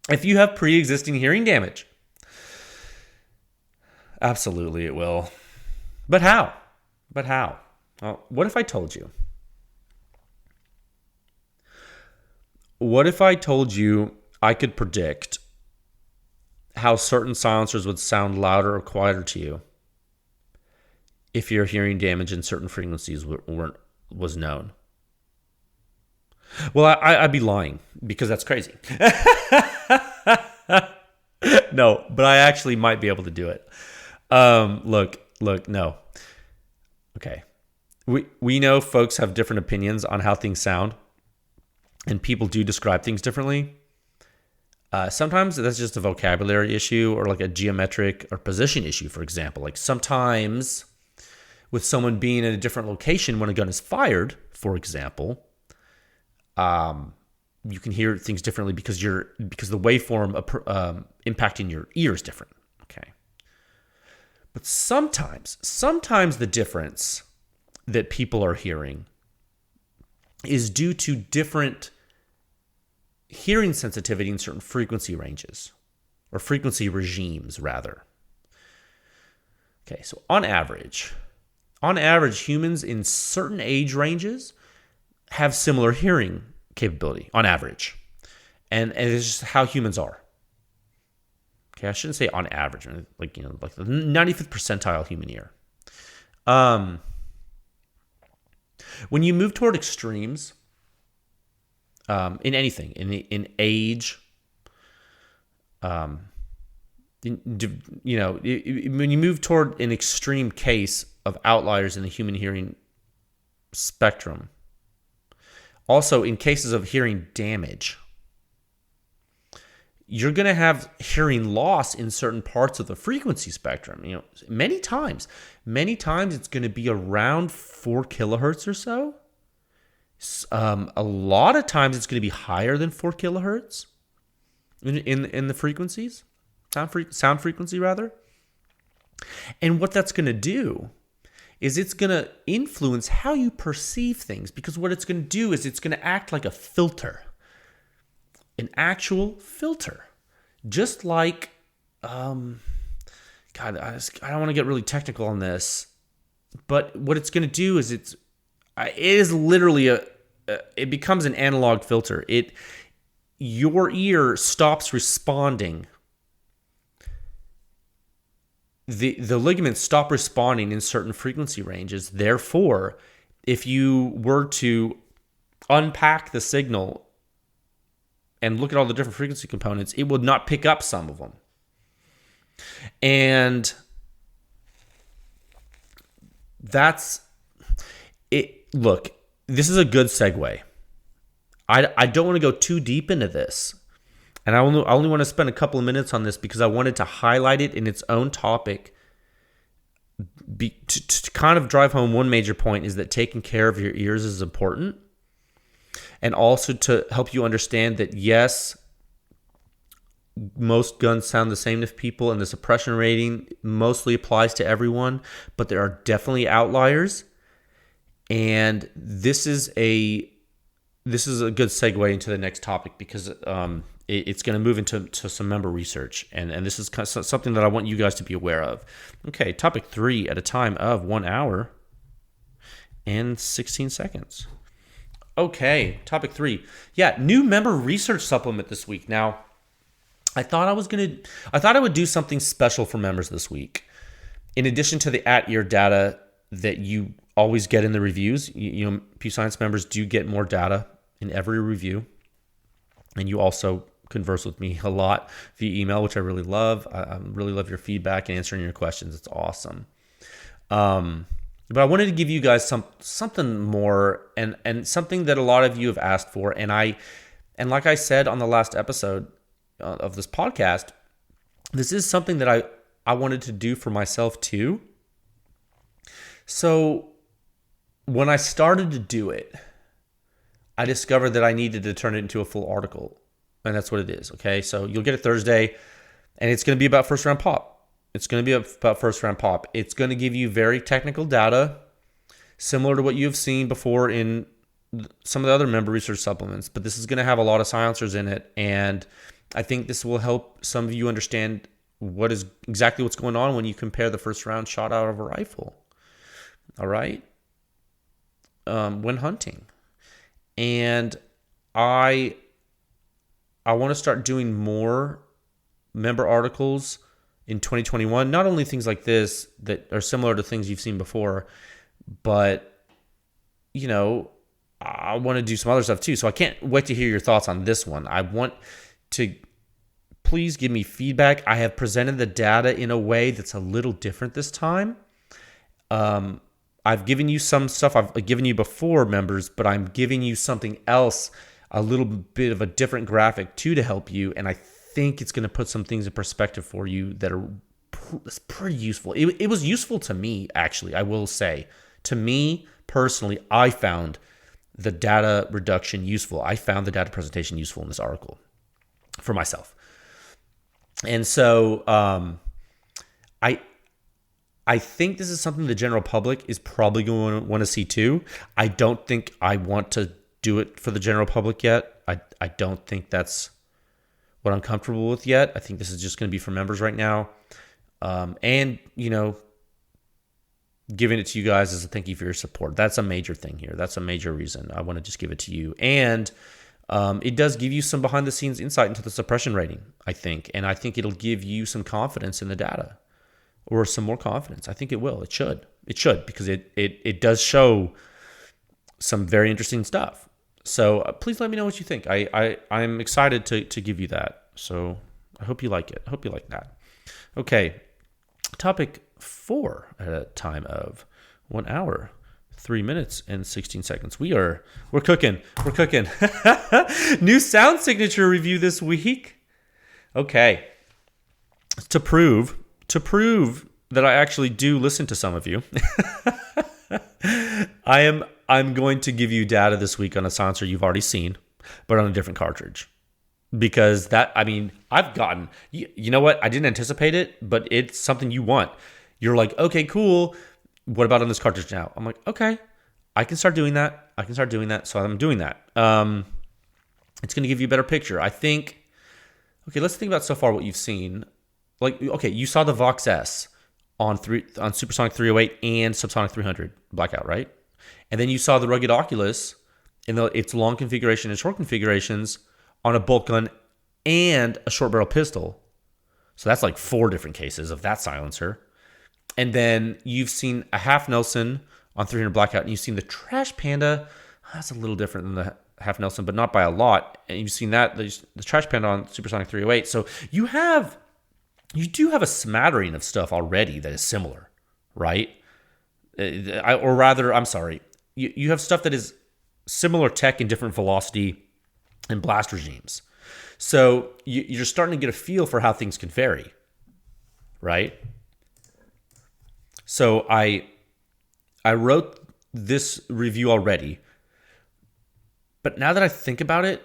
if you have pre-existing hearing damage? Absolutely it will. But how? Well, what if I told you? What if I told you I could predict how certain silencers would sound louder or quieter to you if your hearing damage in certain frequencies was known? Well, I'd be lying because that's crazy. No, but I actually might be able to do it. Look, no. Okay. We know folks have different opinions on how things sound, and people do describe things differently. Sometimes that's just a vocabulary issue or like a geometric or position issue, for example. Like sometimes with someone being in a different location when a gun is fired, for example, you can hear things differently because the waveform impacting your ear is different. Okay. But sometimes the difference that people are hearing is due to different hearing sensitivity in certain frequency ranges, or frequency regimes, rather. Okay, so on average, humans in certain age ranges have similar hearing capability, on average. And it's just how humans are. Okay, I shouldn't say on average, like the 95th percentile human ear. When you move toward extremes, in anything, in age, when you move toward an extreme case of outliers in the human hearing spectrum, also in cases of hearing damage, you're going to have hearing loss in certain parts of the frequency spectrum. Many times it's going to be around 4 kilohertz or so. A lot of times it's going to be higher than 4 kilohertz in the frequencies, sound frequency rather. And what that's going to do is it's going to influence how you perceive things, because what it's going to do is it's going to act like a filter, an actual filter, just like God, I don't want to get really technical on this, but what it's going to do is it is literally it becomes an analog filter. Your ear stops responding. The ligaments stop responding in certain frequency ranges. Therefore, if you were to unpack the signal and look at all the different frequency components, it would not pick up some of them. And that's it. Look, this is a good segue. I don't want to go too deep into this. And I only want to spend a couple of minutes on this because I wanted to highlight it in its own topic. To kind of drive home one major point is that taking care of your ears is important. and also to help you understand that, yes, most guns sound the same to people, and the suppression rating mostly applies to everyone, but there are definitely outliers. And this is a good segue into the next topic, because it's going to move into some member research, and this is kind of something that I want you guys to be aware of. Okay, topic 3 at a time of 1 hour and 16 seconds. Okay, topic 3. Yeah, new member research supplement this week. Now, I thought I would do something special for members this week. In addition to the at-ear data that you always get in the reviews, PEW Science members do get more data in every review. And you also converse with me a lot via email, which I really love. I really love your feedback and answering your questions. It's awesome. But I wanted to give you guys something more, and something that a lot of you have asked for. And like I said on the last episode of this podcast, this is something that I wanted to do for myself too. So when I started to do it, I discovered that I needed to turn it into a full article. And that's what it is. Okay. So you'll get it Thursday, and it's going to be about first round pop. It's going to be about first round pop. It's going to give you very technical data, similar to what you've seen before in some of the other member research supplements, but this is going to have a lot of silencers in it. And I think this will help some of you understand exactly what's going on when you compare the first round shot out of a rifle. All right. When hunting. And I want to start doing more member articles in 2021. Not only things like this that are similar to things you've seen before, but, I want to do some other stuff too. So I can't wait to hear your thoughts on this one. I want to please give me feedback. I have presented the data in a way that's a little different this time. I've given you some stuff I've given you before, members, but I'm giving you something else, a little bit of a different graphic too, to help you. And I think it's going to put some things in perspective for you that are pretty useful. It was useful to me, actually, I will say. To me, personally, I found the data reduction useful. I found the data presentation useful in this article for myself. And so I think this is something the general public is probably going to want to see too. I don't think I want to do it for the general public yet. I don't think that's what I'm comfortable with yet. I think this is just going to be for members right now. And, giving it to you guys as a thank you for your support. That's a major thing here. That's a major reason I want to just give it to you. And it does give you some behind the scenes insight into the suppression rating, I think. And I think it'll give you some confidence in the data, or some more confidence. I think it will. It should. It should, because it does show some very interesting stuff. So please let me know what you think. I'm excited to give you that. So I hope you like it. I hope you like that. Okay. Topic 4 at a time of 1 hour, 3 minutes and 16 seconds. We're cooking. We're cooking. New sound signature review this week. Okay. To prove that I actually do listen to some of you, I'm going to give you data this week on a silencer you've already seen, but on a different cartridge. Because I've gotten, you know what? I didn't anticipate it, but it's something you want. You're like, okay, cool. What about on this cartridge now? I'm like, okay, I can start doing that. So I'm doing that. It's going to give you a better picture. I think, okay, let's think about so far what you've seen. Like, okay, you saw the Vox S on Supersonic 308 and Subsonic 300 blackout, right? And then you saw the Rugged Oculus in its long configuration and short configurations on a bolt gun and a short barrel pistol. So that's like 4 different cases of that silencer. And then you've seen a half Nelson on 300 blackout, and you've seen the Trash Panda. That's a little different than the half Nelson, but not by a lot. And you've seen that the Trash Panda on Supersonic 308. So you do have a smattering of stuff already that is similar, right? You have stuff that is similar tech in different velocity and blast regimes. So you're starting to get a feel for how things can vary, right? So I wrote this review already, But now that I think about it,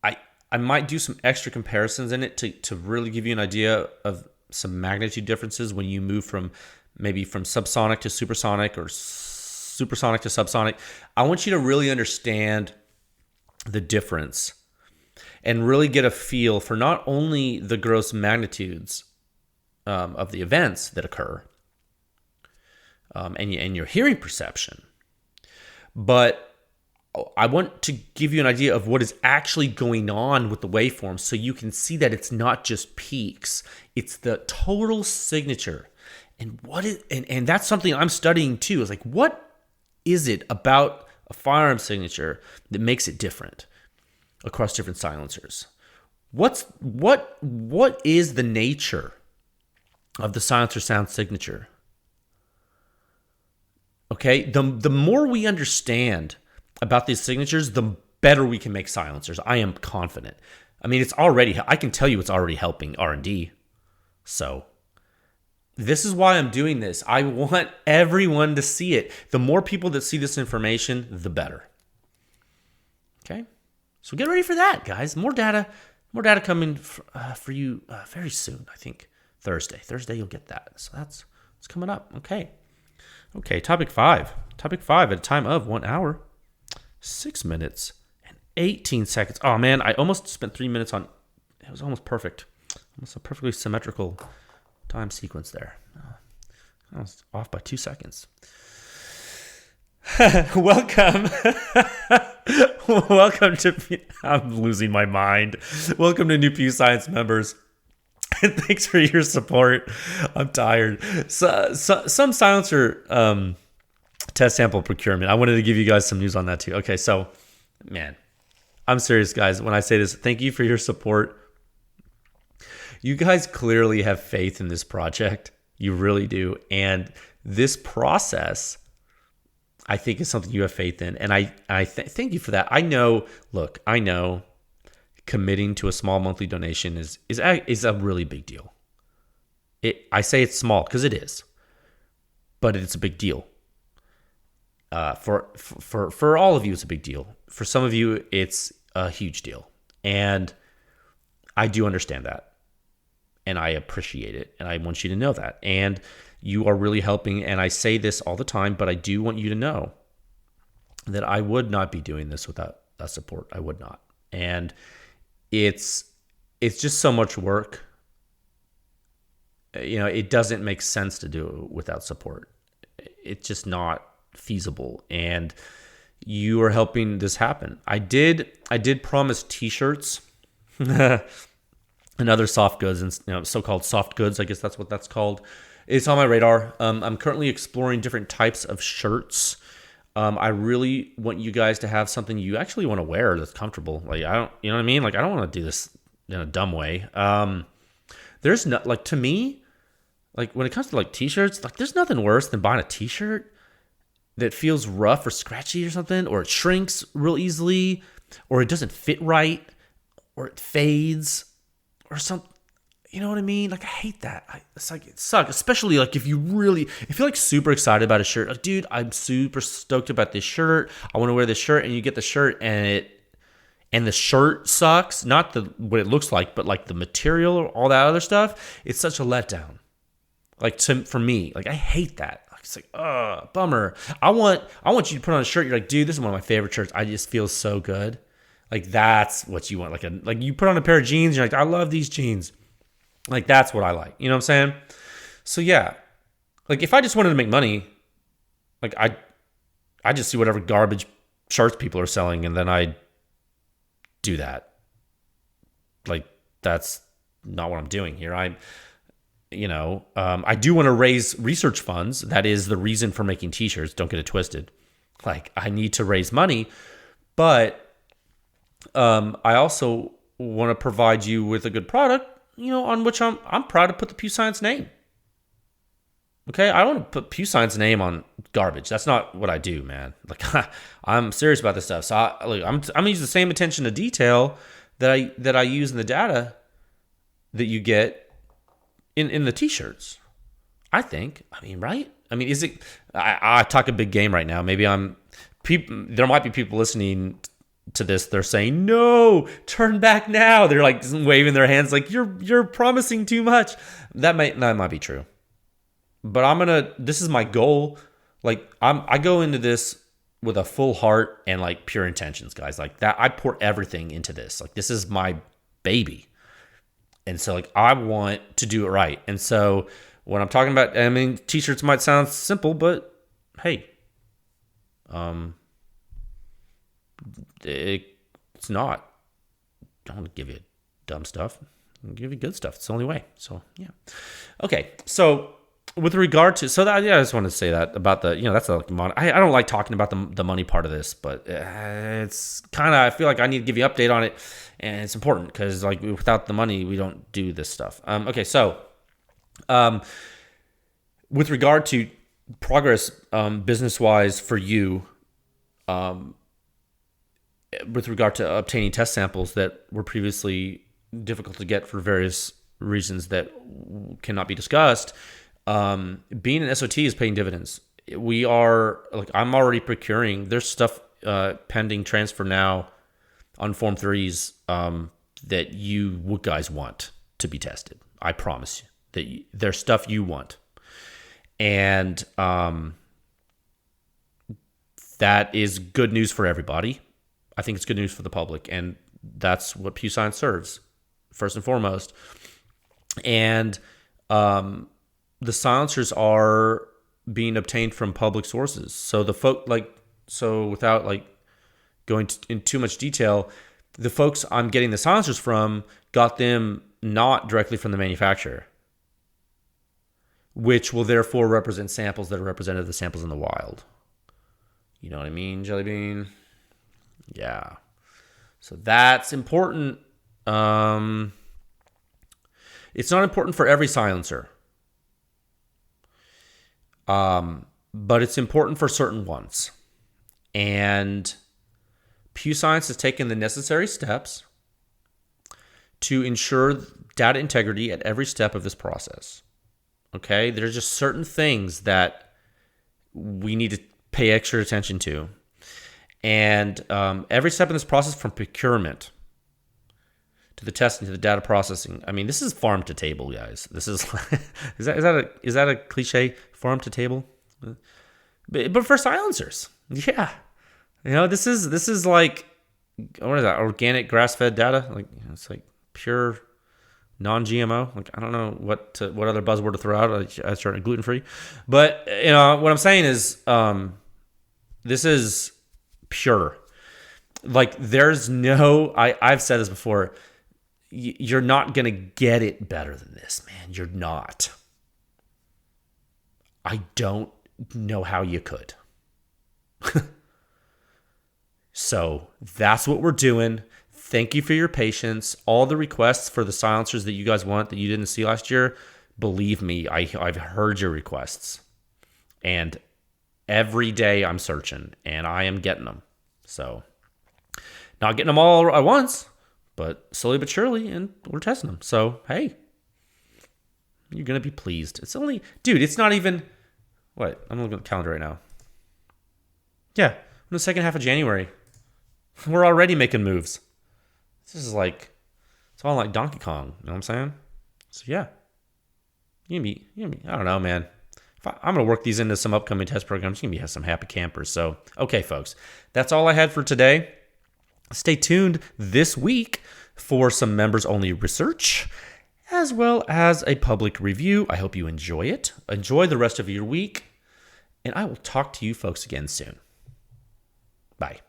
I might do some extra comparisons in it to really give you an idea of some magnitude differences when you move from maybe from subsonic to supersonic or supersonic to subsonic. I want you to really understand the difference and really get a feel for not only the gross magnitudes of the events that occur and your hearing perception, but I want to give you an idea of what is actually going on with the waveform so you can see that it's not just peaks, it's the total signature. And that's something I'm studying too. Is like, what is it about a firearm signature that makes it different across different silencers? What is the nature of the silencer sound signature? Okay, the more we understand about these signatures, the better we can make silencers. I am confident. I mean, I can tell you it's already helping R&D. So this is why I'm doing this. I want everyone to see it. The more people that see this information, the better. Okay? So get ready for that, guys. More data coming for you very soon. I think Thursday you'll get that. So that's coming up. Okay, topic 5 at a time of 1 hour, 6 minutes, and 18 seconds. Oh man, I almost spent 3 minutes on, it was almost perfect. Almost a perfectly symmetrical time sequence there. I was off by 2 seconds. Welcome to, I'm losing my mind. Welcome to new PEW Science members. And thanks for your support. I'm tired. So some silencer test sample procurement. I wanted to give you guys some news on that too. Okay, so man, I'm serious, guys. When I say this, thank you for your support. You guys clearly have faith in this project. You really do. And this process, I think, is something you have faith in. And I thank you for that. I know committing to a small monthly donation is a really big deal. I say it's small because it is, but it's a big deal. For all of you, it's a big deal. For some of you, it's a huge deal, and I do understand that, and I appreciate it, and I want you to know that. And you are really helping. And I say this all the time, but I do want you to know that I would not be doing this without that support. I would not, and it's just so much work. You know, it doesn't make sense to do it without support. It's just not feasible, and you are helping this happen. I did promise t-shirts and other soft goods, and so-called soft goods, I guess that's what that's called. It's on my radar. I'm currently exploring different types of shirts. I really want you guys to have something you actually want to wear that's comfortable. Like, I don't, you know what I mean? Like, I don't want to do this in a dumb way. There's no, like, to me, like, when it comes to like t-shirts, like, there's nothing worse than buying a t-shirt that feels rough or scratchy or something, or it shrinks real easily, or it doesn't fit right, or it fades, or something. You know what I mean? Like, I hate that. It's like, it sucks, especially like if you're like super excited about a shirt. Like, dude, I'm super stoked about this shirt. I want to wear this shirt, and you get the shirt, and the shirt sucks. Not what it looks like, but like the material or all that other stuff. It's such a letdown. Like, for me, like, I hate that. It's like, bummer. I want you to put on a shirt. You're like, dude, this is one of my favorite shirts. I just feel so good. Like, that's what you want. Like you put on a pair of jeans. You're like, I love these jeans. Like, that's what I like. You know what I'm saying? So yeah, like, if I just wanted to make money, like, I just see whatever garbage shirts people are selling, and then I do that. Like, that's not what I'm doing here. I do want to raise research funds. That is the reason for making t-shirts. Don't get it twisted. Like, I need to raise money, but I also want to provide you with a good product, on which I'm proud to put the PEW Science name. Okay, I don't want to put PEW Science name on garbage. That's not what I do, man. Like, I'm serious about this stuff. So I'm gonna use the same attention to detail that I use in the data that you get in the t-shirts. I think. I mean, right? I mean, is it? I talk a big game right now. Maybe there might be people listening to this, they're saying, no, turn back now. They're like waving their hands like, you're promising too much. That might be true. But this is my goal. Like I go into this with a full heart and like pure intentions, guys. Like that, I pour everything into this. Like this is my baby. And so like I want to do it right. And so when I'm talking about, I mean, t-shirts might sound simple, but hey, it's not. I don't want to give you dumb stuff. I'll give you good stuff. It's the only way. So yeah. Okay. So with regard to, so that, yeah, I just wanted to say that about the, that's like money. I don't like talking about the money part of this, but it's kind of, I feel like I need to give you an update on it, and it's important because like without the money, we don't do this stuff. Okay. So, with regard to progress, business-wise for you, with regard to obtaining test samples that were previously difficult to get for various reasons that cannot be discussed, being an SOT is paying dividends. We are, like, I'm already procuring. There's stuff pending transfer now on Form 3s that you guys want to be tested. I promise you that there's stuff you want. And that is good news for everybody. I think it's good news for the public, and that's what PEW Science serves, first and foremost. And the silencers are being obtained from public sources. So without like going in too much detail, the folks I'm getting the silencers from got them not directly from the manufacturer, which will therefore represent samples that are representative of the samples in the wild. You know what I mean, Jelly Bean? Yeah. So that's important. It's not important for every silencer. But it's important for certain ones. And PEW Science has taken the necessary steps to ensure data integrity at every step of this process. Okay? There's just certain things that we need to pay extra attention to. And every step in this process, from procurement to the testing to the data processing. I mean, this is farm to table, guys. This is is that a cliche, farm to table? But for silencers, yeah. This is like, what is that? Organic grass-fed data? Like, it's like pure non-GMO. Like, I don't know what other buzzword to throw out. I started gluten-free, but what I'm saying is, this is pure. Like, there's no. I've said this before. You're not gonna get it better than this, man. You're not. I don't know how you could. So that's what we're doing. Thank you for your patience. All the requests for the silencers that you guys want that you didn't see last year, believe me, I've heard your requests. And every day I'm searching, and I am getting them. So not getting them all at once, but slowly but surely, and we're testing them. So, hey, you're going to be pleased. It's only, dude, it's not even, what? I'm looking at the calendar right now. Yeah, in the second half of January. We're already making moves. This is like, it's all like Donkey Kong. You know what I'm saying? So, yeah. I don't know, man. I'm going to work these into some upcoming test programs. You're going to have some happy campers. So, okay, folks. That's all I had for today. Stay tuned this week for some members-only research, as well as a public review. I hope you enjoy it. Enjoy the rest of your week, and I will talk to you folks again soon. Bye.